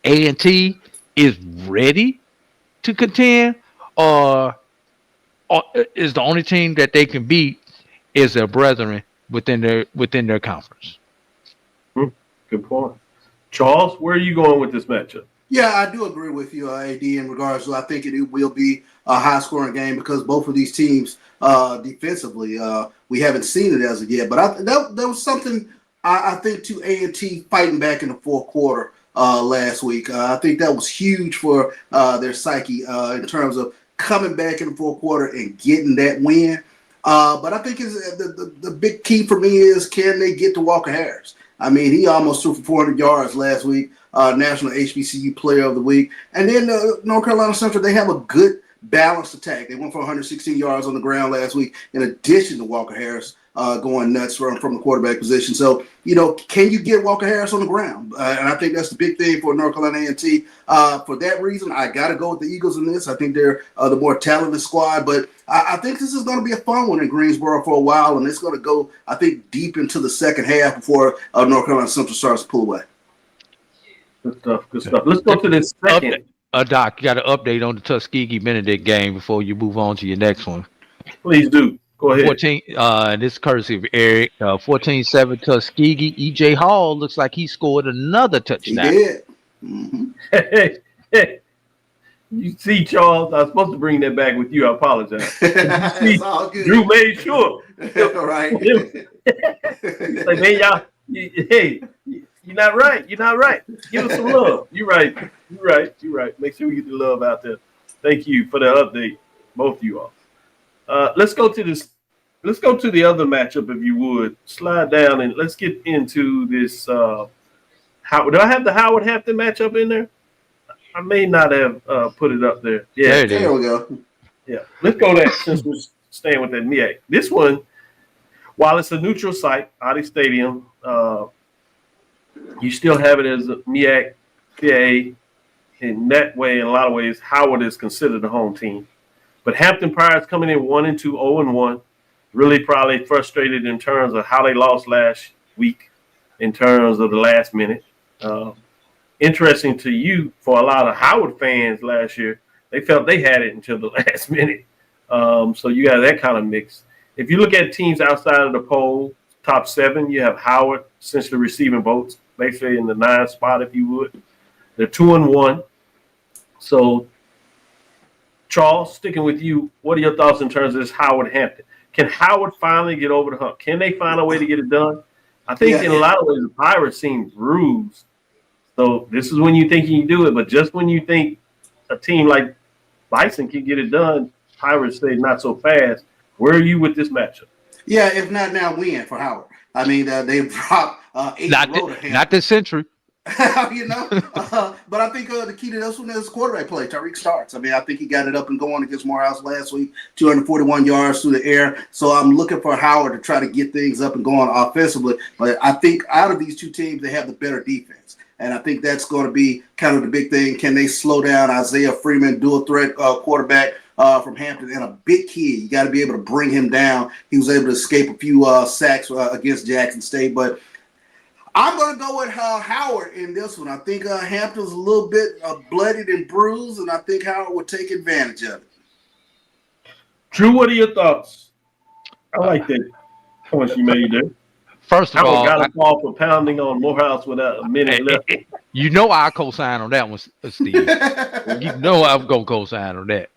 Speaker 4: A&T is ready to contend, or is the only team that they can beat is their brethren within their conference.
Speaker 2: Good point. Charles, where are you going with this matchup?
Speaker 3: Yeah, I do agree with you, AD, in regards to I think it will be a high-scoring game because both of these teams defensively, we haven't seen it as of yet. But that was something I think to A&T fighting back in the fourth quarter last week. I think that was huge for their psyche in terms of coming back in the fourth quarter and getting that win. But I think the big key for me is, can they get to Walker Harris? I mean, he almost threw for 400 yards last week, National HBCU Player of the Week. And then North Carolina Central, they have a good balanced attack. They went for 116 yards on the ground last week, in addition to Walker Harris going nuts from the quarterback position. So, can you get Walker Harris on the ground? And I think that's the big thing for North Carolina A&T. For that reason, I got to go with the Eagles in this. I think they're the more talented squad. But I think this is going to be a fun one in Greensboro for a while, and it's going to go, I think, deep into the second half before North Carolina Central starts to pull away.
Speaker 2: Good stuff. Let's go to this second.
Speaker 4: Doc, you got an update on the Tuskegee Benedict game before you move on to your next one.
Speaker 2: Please do. Go ahead.
Speaker 4: 14. This is courtesy of Eric. 14-7 Tuskegee. E.J. Hall looks like he scored another touchdown.
Speaker 3: He did. Mm-hmm.
Speaker 2: Hey. You see, Charles, I was supposed to bring that back with you. I apologize.
Speaker 3: It's all good.
Speaker 2: Drew made sure.
Speaker 3: All right.
Speaker 2: He's like, man, y'all, you're not right. You're not right. Give us some love. You're right. Make sure we get the love out there. Thank you for the update, both of you all. Let's go to this. Let's go to the other matchup, if you would. Slide down and let's get into this. Do I have the Howard Hampton matchup in there? I may not have put it up there. Yeah,
Speaker 3: there we go.
Speaker 2: Yeah, let's go there since we're staying with that MEAC. This one, while it's a neutral site, Audi Stadium, you still have it as a MEAC CAA. In that way, in a lot of ways, Howard is considered the home team. But Hampton Pirates coming in 1-2, 0-1, really probably frustrated in terms of how they lost last week in terms of the last minute. Interesting to you, for a lot of Howard fans last year, they felt they had it until the last minute. So you got that kind of mix. If you look at teams outside of the poll, top 7, you have Howard essentially receiving votes, basically in the 9th spot, if you would. They're 2-1. So, Charles, sticking with you, what are your thoughts in terms of this Howard Hampton? Can Howard finally get over the hump? Can they find a way to get it done? I think in a lot of ways, the Pirates seem bruised. So this is when you think you can do it, but just when you think a team like Bison can get it done, Pirates say not so fast. Where are you with this matchup?
Speaker 3: Yeah, if not now, when for Howard? I mean, they've dropped 8
Speaker 4: not this century.
Speaker 3: You know, but I think the key to this one is quarterback play. Tariq Starks. I mean, I think he got it up and going against Morehouse last week, 241 yards through the air. So I'm looking for Howard to try to get things up and going offensively. But I think out of these two teams, they have the better defense. And I think that's going to be kind of the big thing. Can they slow down Isaiah Freeman, dual threat quarterback from Hampton, and a big kid? You got to be able to bring him down. He was able to escape a few sacks against Jackson State. But I'm going to go with Howard in this one. I think Hampton's a little bit bloodied and bruised, and I think Howard will take advantage of it.
Speaker 2: Drew, what are your thoughts? I like that point you made there.
Speaker 4: First of all,
Speaker 2: got a call for pounding on Morehouse without a minute left.
Speaker 4: You know I co-sign on that one, Steve. You know I'm going to co-sign on that.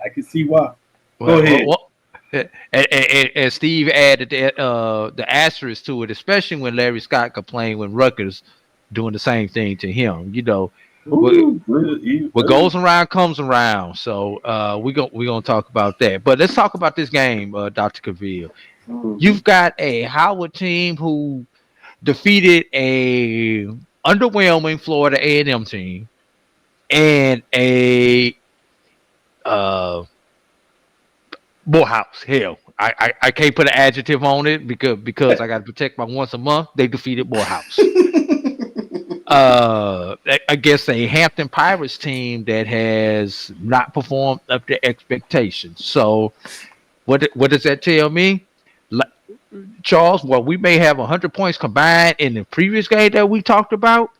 Speaker 2: I can see why. Go ahead.
Speaker 4: And Steve added the asterisk to it, especially when Larry Scott complained when Rutgers doing the same thing to him. You know, what goes around comes around. So we're gonna talk about that. But let's talk about this game, Dr. Cavil. You've got a Howard team who defeated a underwhelming Florida A&M team and a Morehouse. Hell, I can't put an adjective on it because I got to protect my once a month. They defeated Morehouse. Against a Hampton Pirates team that has not performed up to expectations. So, what does that tell me? Charles, well, we may have 100 points combined in the previous game that we talked about.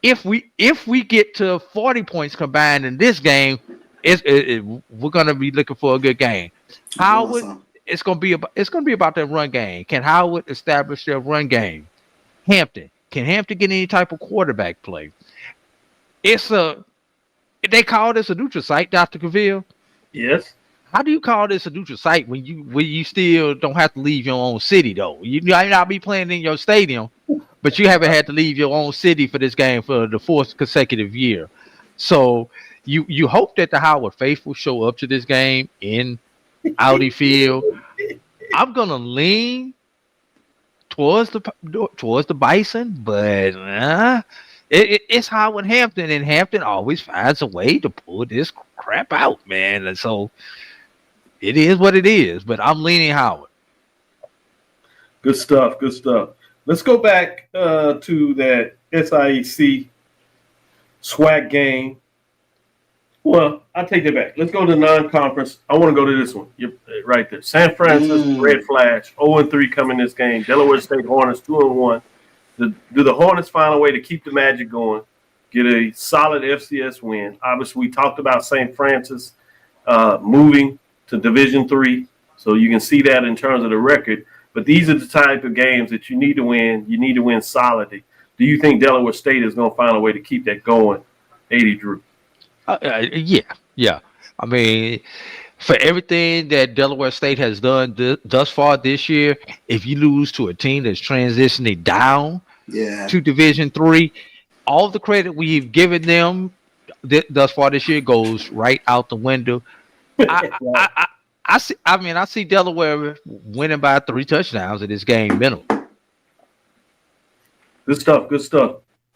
Speaker 4: If we get to 40 points combined in this game, we're gonna be looking for a good game. Howard, it's gonna be about that run game. Can Howard establish their run game? Hampton, can Hampton get any type of quarterback play? They call this a neutral site, Dr. Cavil.
Speaker 2: Yes.
Speaker 4: How do you call this a neutral site when you still don't have to leave your own city though? You might not be playing in your stadium, but you haven't had to leave your own city for this game for the 4th consecutive year. So you hope that the Howard faithful show up to this game in Audi Field. I'm gonna lean towards the Bison, but it's Howard Hampton, and Hampton always finds a way to pull this crap out, man. And so it is what it is, but I'm leaning Howard.
Speaker 2: Good stuff. Good stuff. Let's go back to that SIAC SWAC game. Well, I'll take that back. Let's go to the non-conference. I want to go to this one. You're right there. San Francisco Red Flash, 0-3 coming this game. Delaware State Hornets, 2-1. Do the Hornets find a way to keep the magic going, get a solid FCS win? Obviously, we talked about St. Francis moving to Division III, so you can see that in terms of the record. But these are the type of games that you need to win. You need to win solidly. Do you think Delaware State is going to find a way to keep that going, 80 Drew?
Speaker 4: Yeah. I mean, for everything that Delaware State has done thus far this year, if you lose to a team that's transitioning down to Division III, all the credit we've given them thus far this year goes right out the window. I see Delaware winning by 3 touchdowns in this game minimum.
Speaker 2: Good stuff.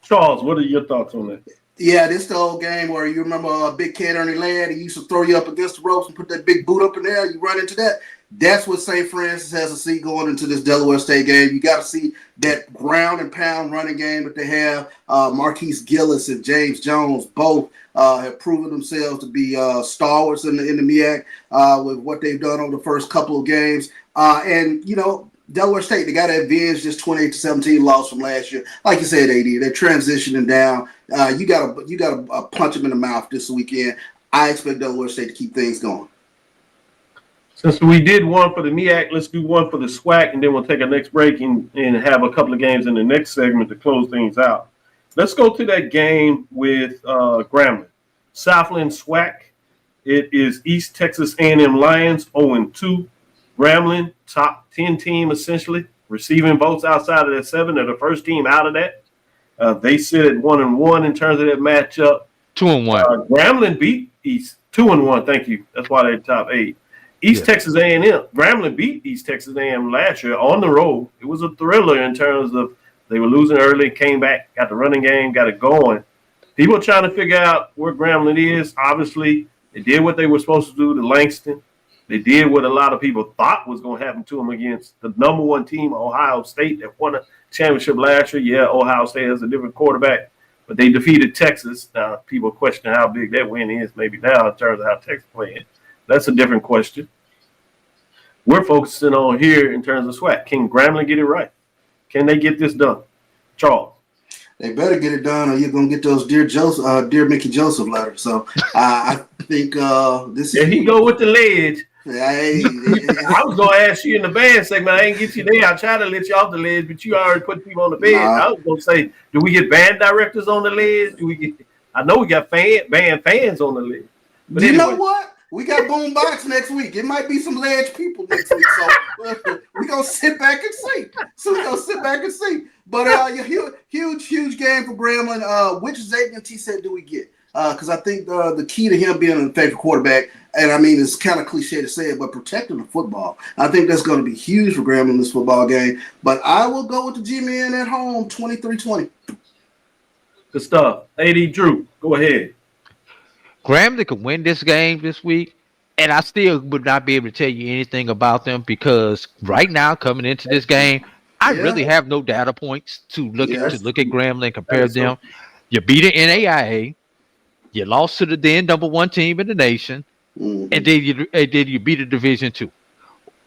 Speaker 2: Charles, what are your thoughts on that?
Speaker 3: Yeah, this the old game where you remember Big Cat Ernie Ladd. He used to throw you up against the ropes and put that big boot up in there. You run into that. That's what St. Francis has to see going into this Delaware State game. You got to see that ground and pound running game that they have. Marquise Gillis and James Jones both have proven themselves to be stalwarts in the MEAC with what they've done over the first couple of games. And, you know, Delaware State, they got to avenge this 28-17 loss from last year. Like you said, AD, they're transitioning down. You got to punch them in the mouth this weekend. I expect Delaware State to keep things going.
Speaker 2: Since we did one for the MEAC, let's do one for the SWAC, and then we'll take a next break and have a couple of games in the next segment to close things out. Let's go to that game with Grambling. Southland SWAC. It is East Texas A&M Lions 0-2. Grambling, top 10 team essentially, receiving votes outside of that 7. They're the first team out of that. They sit at 1-1 in terms of that matchup.
Speaker 4: 2-1.
Speaker 2: Grambling beat East 2-1. Thank you. That's why they're top 8. East Texas A&M. Grambling beat East Texas A&M last year on the road. It was a thriller in terms of they were losing early, came back, got the running game, got it going. People trying to figure out where Grambling is. Obviously, they did what they were supposed to do to Langston. They did what a lot of people thought was going to happen to them against the number 1 team, Ohio State, that won a championship last year. Yeah, Ohio State has a different quarterback, but they defeated Texas. Now, people question how big that win is maybe now in terms of how Texas playing. That's a different question. We're focusing on here in terms of SWAC. Can Grambling get it right? Can they get this done? Charles.
Speaker 3: They better get it done, or you're gonna get those dear Mickey Joseph letters. So I think this.
Speaker 2: There he go with the ledge.
Speaker 3: I
Speaker 2: was gonna ask you in the band segment. I ain't get you there. I tried to let you off the ledge, but you already put people on the bed. I was gonna say, do we get band directors on the ledge? Do we get? I know we got band fans on the ledge. But
Speaker 3: you know what? We got Boombox next week. It might be some ledge people next week, so we're going to sit back and see. But huge game for Grambling. Which A&T set do we get? Because I think the key to him being an effective quarterback, and I mean, it's kind of cliche to say it, but protecting the football. I think that's going to be huge for Grambling in this football game. But I will go with the G-Men at home, 23-20.
Speaker 2: Good stuff. AD Drew, go ahead.
Speaker 4: Grambling could win this game this week, and I still would not be able to tell you anything about them because right now, coming into this game, I really have no data points to look at Grambling and compare them. You beat an NAIA, you lost to the then number 1 team in the nation, and then you beat a Division II.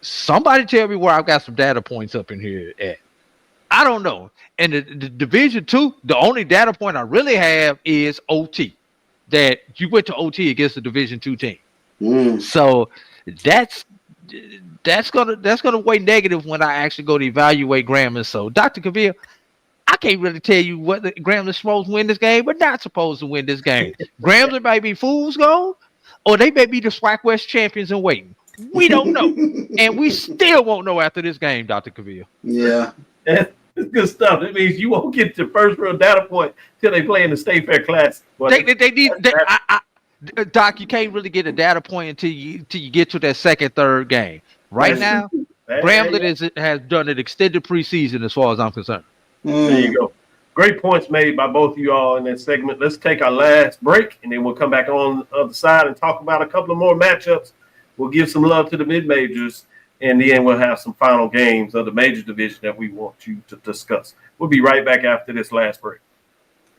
Speaker 4: Somebody tell me where I've got some data points up in here at. I don't know. And the Division II, the only data point I really have is OT. That you went to OT against a Division II team. So that's gonna weigh negative when I actually go to evaluate Grambling. So Dr. Cavil, I can't really tell you what the Grambling supposed to win this game, but not supposed to win this game. Grambling may be fool's gold, or they may be the SWAC West champions in waiting. We don't know. And we still won't know after this game, Dr. Cavil.
Speaker 3: Yeah.
Speaker 2: It's good stuff. It means you won't get your first real data point till they play in the State Fair Classic.
Speaker 4: Doc, you can't really get a data point until you get to that second, third game. Right now, Grambling has done an extended preseason as far as I'm concerned.
Speaker 2: There you go. Great points made by both of you all in that segment. Let's take our last break, and then we'll come back on the other side and talk about a couple of more matchups. We'll give some love to the mid-majors. And then we'll have some final games of the major division that we want you to discuss. We'll be right back after this last break.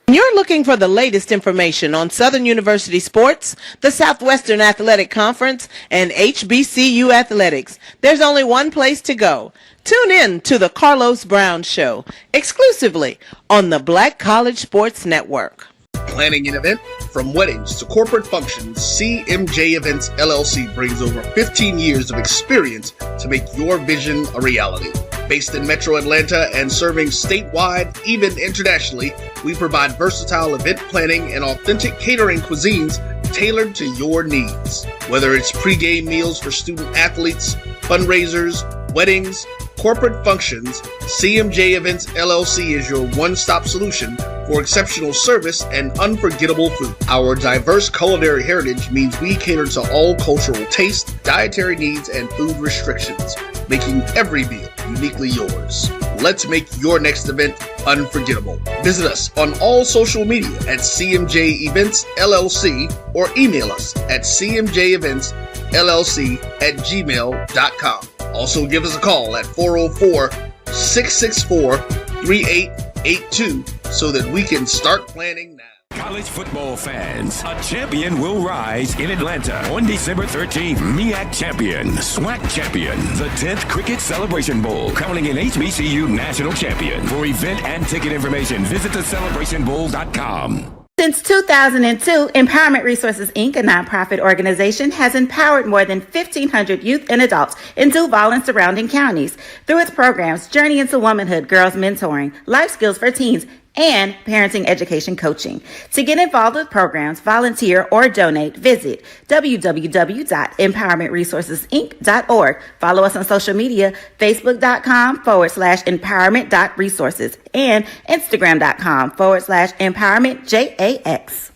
Speaker 8: You're looking for the latest information on Southern University sports, the Southwestern Athletic Conference, and HBCU athletics. There's only one place to go. Tune in to the Carlos Brown Show, exclusively on the Black College Sports Network.
Speaker 7: Planning an event? From weddings to corporate functions, CMJ Events LLC brings over 15 years of experience to make your vision a reality. Based in Metro Atlanta and serving statewide, even internationally, we provide versatile event planning and authentic catering cuisines tailored to your needs. Whether it's pre-game meals for student athletes, fundraisers, weddings, corporate functions, CMJ Events LLC is your one-stop solution for exceptional service and unforgettable food. Our diverse culinary heritage means we cater to all cultural tastes, dietary needs, and food restrictions, making every meal uniquely yours. Let's make your next event unforgettable. Visit us on all social media at CMJ Events LLC or email us at cmjeventsllc@gmail.com. Also give us a call at 404-664-3882 so that we can start planning now.
Speaker 5: College football fans, a champion will rise in Atlanta on December 13th. MEAC champion, SWAC champion, the 10th Cricket Celebration Bowl, crowning an HBCU national champion. For event and ticket information, visit thecelebrationbowl.com.
Speaker 9: Since 2002, Empowerment Resources, Inc., a nonprofit organization, has empowered more than 1,500 youth and adults in Duval and surrounding counties. Through its programs, Journey into Womanhood, Girls Mentoring, Life Skills for Teens, and Parenting Education Coaching. To get involved with programs, volunteer, or donate, visit www.empowermentresourcesinc.org. Follow us on social media, facebook.com/empowerment.resources and instagram.com/empowermentJAX.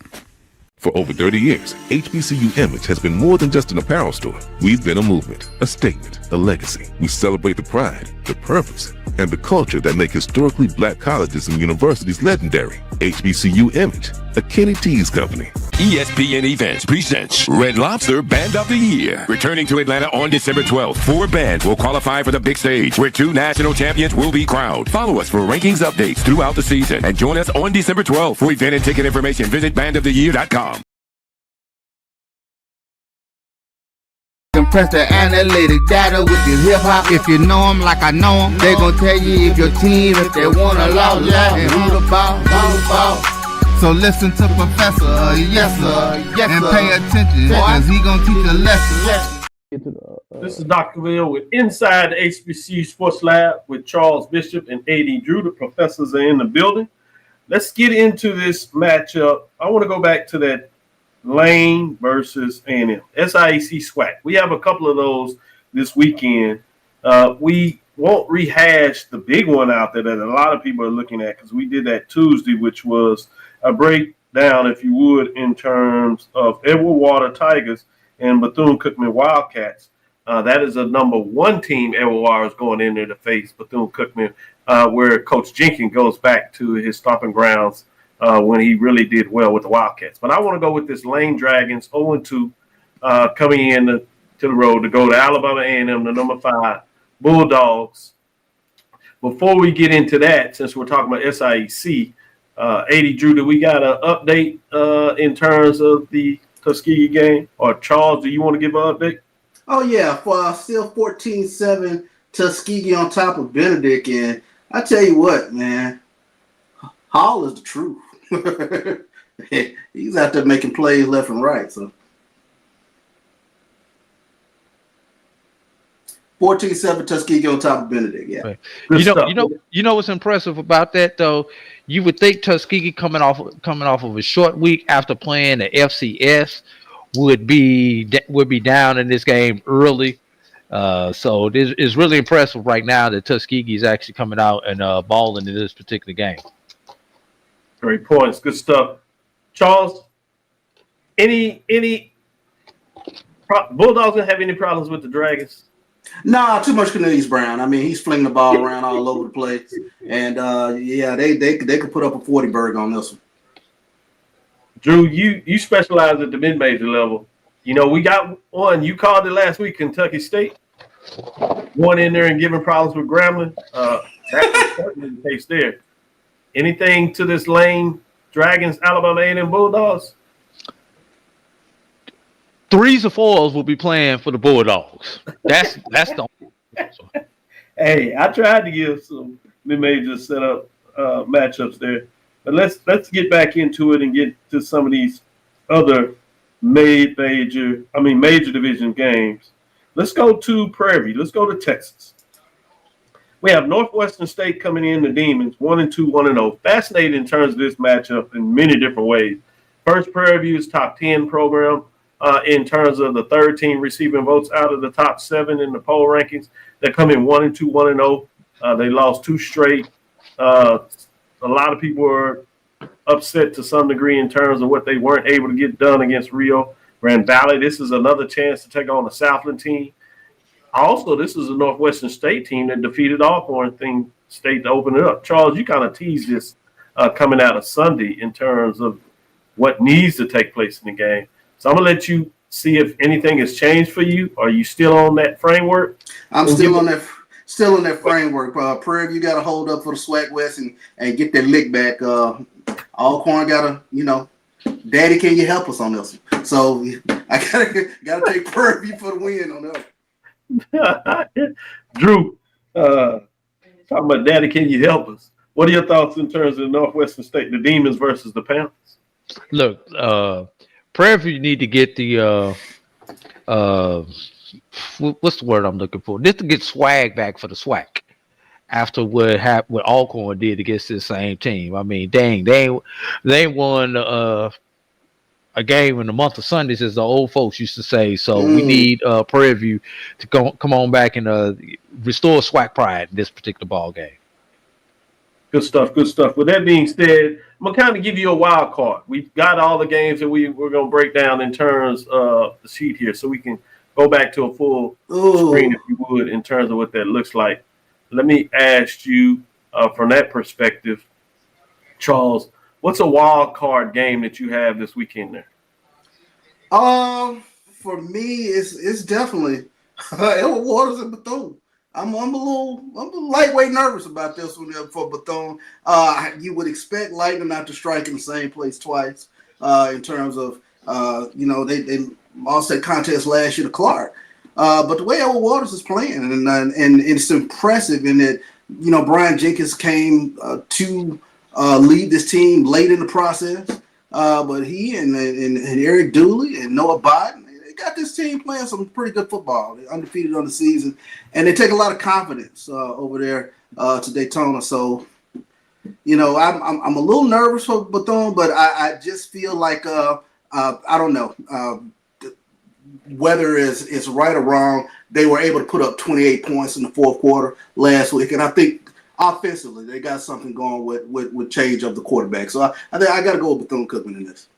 Speaker 6: For over 30 years, HBCU Image has been more than just an apparel store. We've been a movement, a statement, a legacy. We celebrate the pride, the purpose, and the culture that make historically black colleges and universities legendary. HBCU Image, a Kenny T's company.
Speaker 5: ESPN Events presents Red Lobster Band of the Year. Returning to Atlanta on December 12th, 4 bands will qualify for the big stage, where 2 national champions will be crowned. Follow us for rankings updates throughout the season, and join us on December 12th. For event and ticket information, visit bandoftheyear.com.
Speaker 1: Compress the analytic data with your hip hop. If you know them like I know them, they gon' tell you if your team, if they wanna lose, and who the ball. So listen to Professor, yes sir, and pay attention, cause he gon' teach a lesson.
Speaker 2: This is Dr. Cavil with Inside the HBCU Sports Lab with Charles Bishop and A.D. Drew. The professors are in the building. Let's get into this matchup. I want to go back to that Lane versus A&M, SIAC SWAC. We have a couple of those this weekend. We won't rehash the big one out there that a lot of people are looking at, because we did that Tuesday, which was a breakdown, if you would, in terms of Edward Water Tigers and Bethune-Cookman Wildcats. That is a number 1 team. Edward Water is going in there to face Bethune-Cookman, where Coach Jenkins goes back to his stomping grounds when he really did well with the Wildcats. But I want to go with this Lane Dragons 0-2 coming in to the road to go to Alabama A&M, the number 5 Bulldogs. Before we get into that, since we're talking about SIEC, A.D. Drew, do we got an update in terms of the Tuskegee game? Or Charles, do you want to give an update?
Speaker 3: Oh, yeah. Still 14-7 Tuskegee on top of Benedict. And I tell you what, man, Hall is the truth. He's out there making plays left and right. So 14-7 Tuskegee on top of Benedict. Yeah.
Speaker 4: Right. You know what's impressive about that though? You would think Tuskegee coming off of a short week after playing the FCS would be down in this game early. So it's really impressive right now that Tuskegee is actually coming out and balling in this particular game.
Speaker 2: Great points. Good stuff. Charles, any Bulldogs gonna have any problems with the Dragons?
Speaker 3: Nah, too much Cornelius Brown. I mean, he's flinging the ball around all over the place. And, they could put up a 40-burger on this one.
Speaker 2: Drew, you specialize at the mid-major level. You know, we got one. You called it last week, Kentucky State. One in there and giving problems with Grambling. That's certainly the case there. Anything to this Lane Dragons, Alabama A&M Bulldogs?
Speaker 4: 3s or 4s will be playing for the Bulldogs. That's the only.
Speaker 2: Hey, I tried to give some mid-major setup matchups there, but let's get back into it and get to some of these other major division games. Let's go to Prairie. Let's go to Texas. We have Northwestern State coming in, the Demons, 1-2, 1-0. Fascinating in terms of this matchup in many different ways. First, Prairie View's top 10 program in terms of the third team receiving votes out of the top 7 in the poll rankings. They come in 1-2, 1-0. They lost 2 straight. A lot of people are upset to some degree in terms of what they weren't able to get done against Rio Grande Valley. This is another chance to take on the Southland team. Also, this is a Northwestern State team that defeated Alcorn State to open it up. Charles, you kind of teased this coming out of Sunday in terms of what needs to take place in the game. So I'm gonna let you see if anything has changed for you. Are you still on that framework?
Speaker 3: I'm still on that. Still in that framework. Prairie, you got to hold up for the SWAC West and get that lick back. Alcorn got to, Daddy, can you help us on this one? So I gotta take Prairie for the win on that one.
Speaker 2: Drew, talking about Daddy, can you help us? What are your thoughts in terms of Northwestern State, the Demons versus the Panthers?
Speaker 4: Look, Prairie, you need to get the what's the word I'm looking for? Just to get swag back for the SWAC after what Alcorn did against this same team. I mean, dang, they ain't won a game in the month of Sundays, as the old folks used to say. So we need Prairie View to come on back and restore SWAC pride in this particular ball game.
Speaker 2: Good stuff. Good stuff. With that being said, I'm going to kind of give you a wild card. We've got all the games that we're going to break down in terms of the sheet here so we can go back to a full screen, if you would, in terms of what that looks like. Let me ask you from that perspective, Charles, what's a wild card game that you have this weekend there?
Speaker 3: For me, it's definitely Edward Waters and Bethune. I'm a little lightweight nervous about this one for Bethune. You would expect Lightning not to strike in the same place twice in terms of they lost that contest last year to Clark. But the way Edward Waters is playing, and it's impressive in that Brian Jenkins came to lead this team late in the process, but he and Eric Dooley and Noah Biden, they got this team playing some pretty good football. They're undefeated on the season, and they take a lot of confidence over there to Daytona. So, I'm a little nervous for Bethune, but I just feel like I don't know whether it's right or wrong. They were able to put up 28 points in the fourth quarter last week, and I think offensively they got something going with change of the quarterback. So I think I got to go with Bethune-Cookman in this.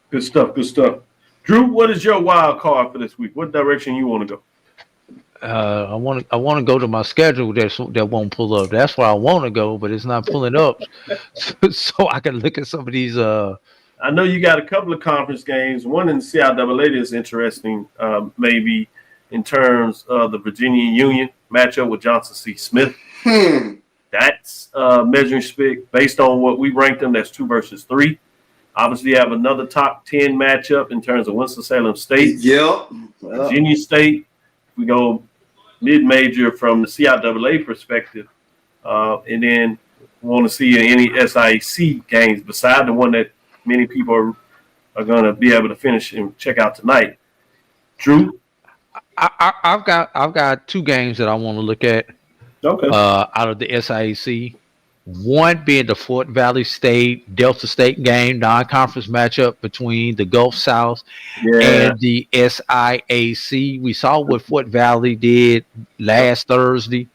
Speaker 2: Good stuff. Good stuff. Drew, what is your wild card for this week? What direction you want to go?
Speaker 4: I want to go to my schedule that won't pull up. That's where I want to go, but it's not pulling up. So I can look at some of these.
Speaker 2: I know you got a couple of conference games. One in the CIAA is interesting, maybe in terms of the Virginia Union matchup with Johnson C. Smith. That's measuring stick based on what we ranked them. That's 2 versus 3. Obviously, you have another top 10 matchup in terms of Winston-Salem State.
Speaker 3: Yep.
Speaker 2: Virginia State. We go mid-major from the CIAA perspective, and then we want to see any SIAC games beside the one that many people are going to be able to finish and check out tonight. Drew,
Speaker 4: I've got 2 games that I want to look at.
Speaker 2: Okay.
Speaker 4: Out of the SIAC, one being the Fort Valley State Delta State game, non-conference matchup between the Gulf South and the SIAC. We saw what Fort Valley did last Thursday,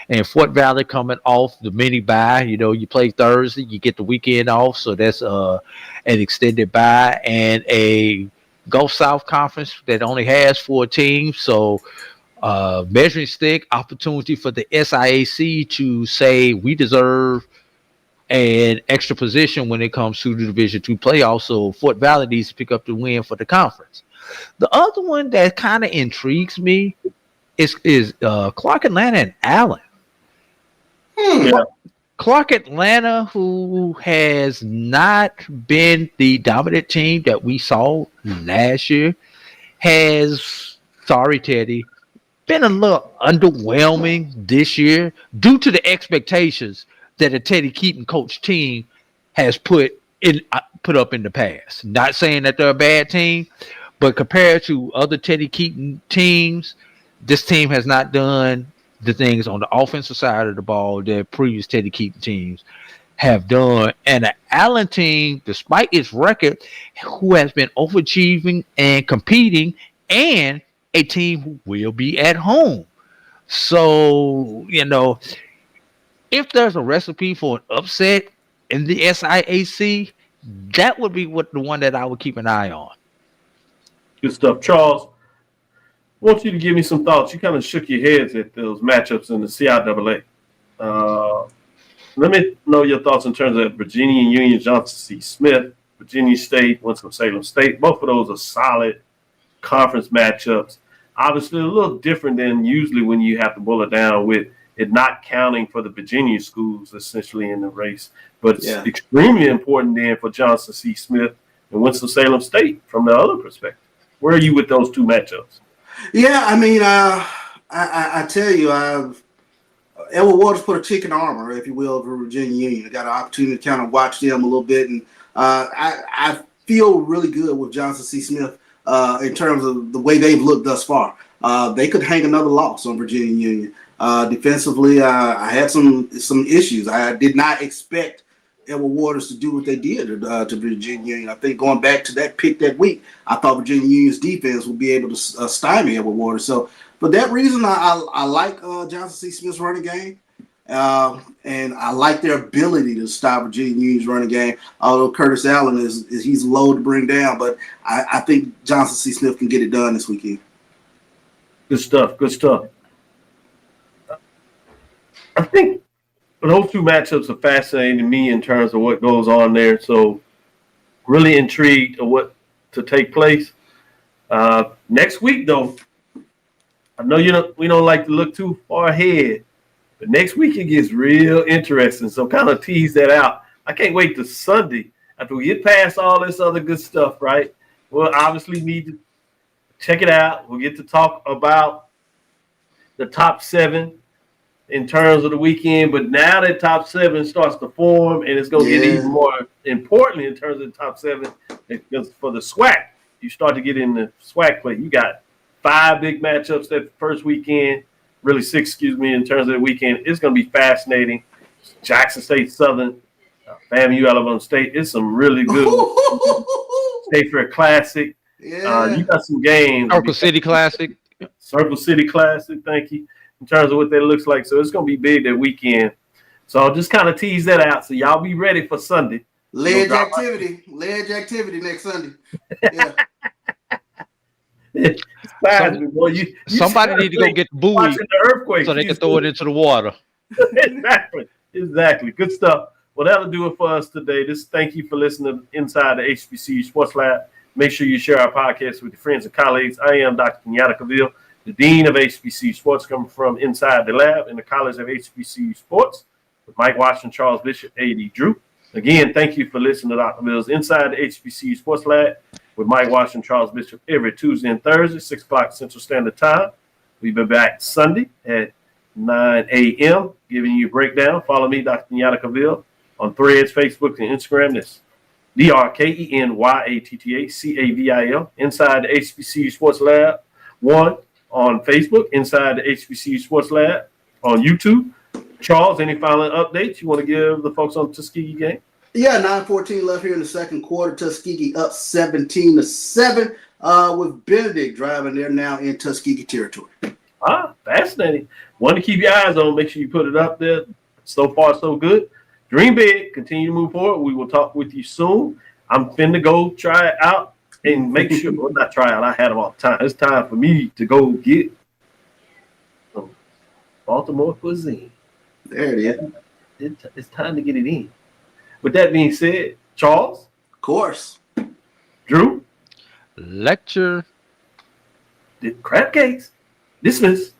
Speaker 4: and Fort Valley coming off the mini bye. You play Thursday, you get the weekend off, so that's an extended bye, and a Gulf South conference that only has 4 teams. So measuring stick opportunity for the SIAC to say we deserve an extra position when it comes to the Division II playoffs. So Fort Valley needs to pick up the win for the conference. The other one that kind of intrigues me is Clark Atlanta and Allen. Clark Atlanta, who has not been the dominant team that we saw last year, has, sorry Teddy, been a little underwhelming this year due to the expectations that a Teddy Keaton coach team has put up in the past. Not saying that they're a bad team, but compared to other Teddy Keaton teams, this team has not done the things on the offensive side of the ball that previous Teddy Keaton teams have done. And the Allen team, despite its record, who has been overachieving and competing, and a team who will be at home. So, if there's a recipe for an upset in the SIAC, that would be the one that I would keep an eye on.
Speaker 2: Good stuff. Charles, I want you to give me some thoughts. You kind of shook your heads at those matchups in the CIAA. Let me know your thoughts in terms of Virginia Union, Johnson C. Smith, Virginia State, Winston-Salem State. Both of those are solid conference matchups. Obviously, a little different than usually when you have to boil it down with it not counting for the Virginia schools essentially in the race. But it's extremely important then for Johnson C. Smith and Winston-Salem State from the other perspective. Where are you with those two matchups?
Speaker 3: Yeah, I mean, I tell you, Edward Waters put a chicken armor, if you will, for Virginia Union. I got an opportunity to kind of watch them a little bit, and I feel really good with Johnson C. Smith in terms of the way they've looked thus far. They could hang another loss on Virginia Union. Defensively, I had some issues. I did not expect Edward Waters to do what they did to Virginia Union. I think going back to that pick that week, I thought Virginia Union's defense would be able to stymie Edward Waters. So for that reason, I like Johnson C. Smith's running game. And I like their ability to stop Virginia Union's running game. Although Curtis Allen he's low to bring down, but I think Johnson C. Smith can get it done this weekend.
Speaker 2: Good stuff. Good stuff. I think those two matchups are fascinating to me in terms of what goes on there. So really intrigued of what to take place. Next week, though, I know we don't like to look too far ahead, but next week it gets real interesting. So kind of tease that out. I can't wait till Sunday after we get past all this other good stuff, right? We'll obviously need to check it out. We'll get to talk about the top 7 in terms of the weekend, but now that top 7 starts to form, and it's going to get even more important in terms of the top 7, because for the SWAC, you start to get in the SWAC play. You got 5 big matchups that first weekend, really 6, in terms of the weekend. It's going to be fascinating. Jackson State, Southern, FAMU, Alabama State. It's some really good State Fair Classic. You got some games.
Speaker 4: Circle City Classic.
Speaker 2: Circle City Classic, thank you, in terms of what that looks like. So it's going to be big that weekend. So I'll just kind of tease that out. So y'all be ready for Sunday.
Speaker 3: Ledge activity next Sunday. Yeah.
Speaker 4: Somebody need to go get the buoy so they can throw it into the water.
Speaker 2: Exactly. Good stuff. Well, that'll do it for us today. Thank you for listening to Inside the HBCU Sports Lab. Make sure you share our podcast with your friends and colleagues. I am Dr. Kenyatta Cavil, the Dean of HBCU Sports, coming from inside the lab in the College of HBCU Sports with Mike Washington, Charles Bishop, A.D. Drew. Again, thank you for listening to Dr. Mills Inside the HBCU Sports Lab with Mike Washington, Charles Bishop, every Tuesday and Thursday, 6 o'clock Central Standard Time. We'll be back Sunday at 9 a.m. giving you a breakdown. Follow me, Dr. Kenyatta Cavil, on Threads, Facebook, and Instagram. This DrKenyattaCavil, Inside the HBCU Sports Lab 1 on Facebook, Inside the HBCU Sports Lab on YouTube. Charles, any final updates you want to give the folks on the Tuskegee game?
Speaker 3: Yeah, 9:14 left here in the second quarter. Tuskegee up 17-7 with Benedict driving. They're now in Tuskegee territory.
Speaker 2: Fascinating. One to keep your eyes on. Make sure you put it up there. So far, so good. Dream big. Continue to move forward. We will talk with you soon. I'm finna go try it out and make sure. Well, not try out. I had them all the time. It's time for me to go get some Baltimore cuisine.
Speaker 3: There it is.
Speaker 2: It's time to get it in. With that being said, Charles?
Speaker 3: Of course.
Speaker 2: Drew?
Speaker 4: Lecture.
Speaker 2: Crab cakes. Dismiss.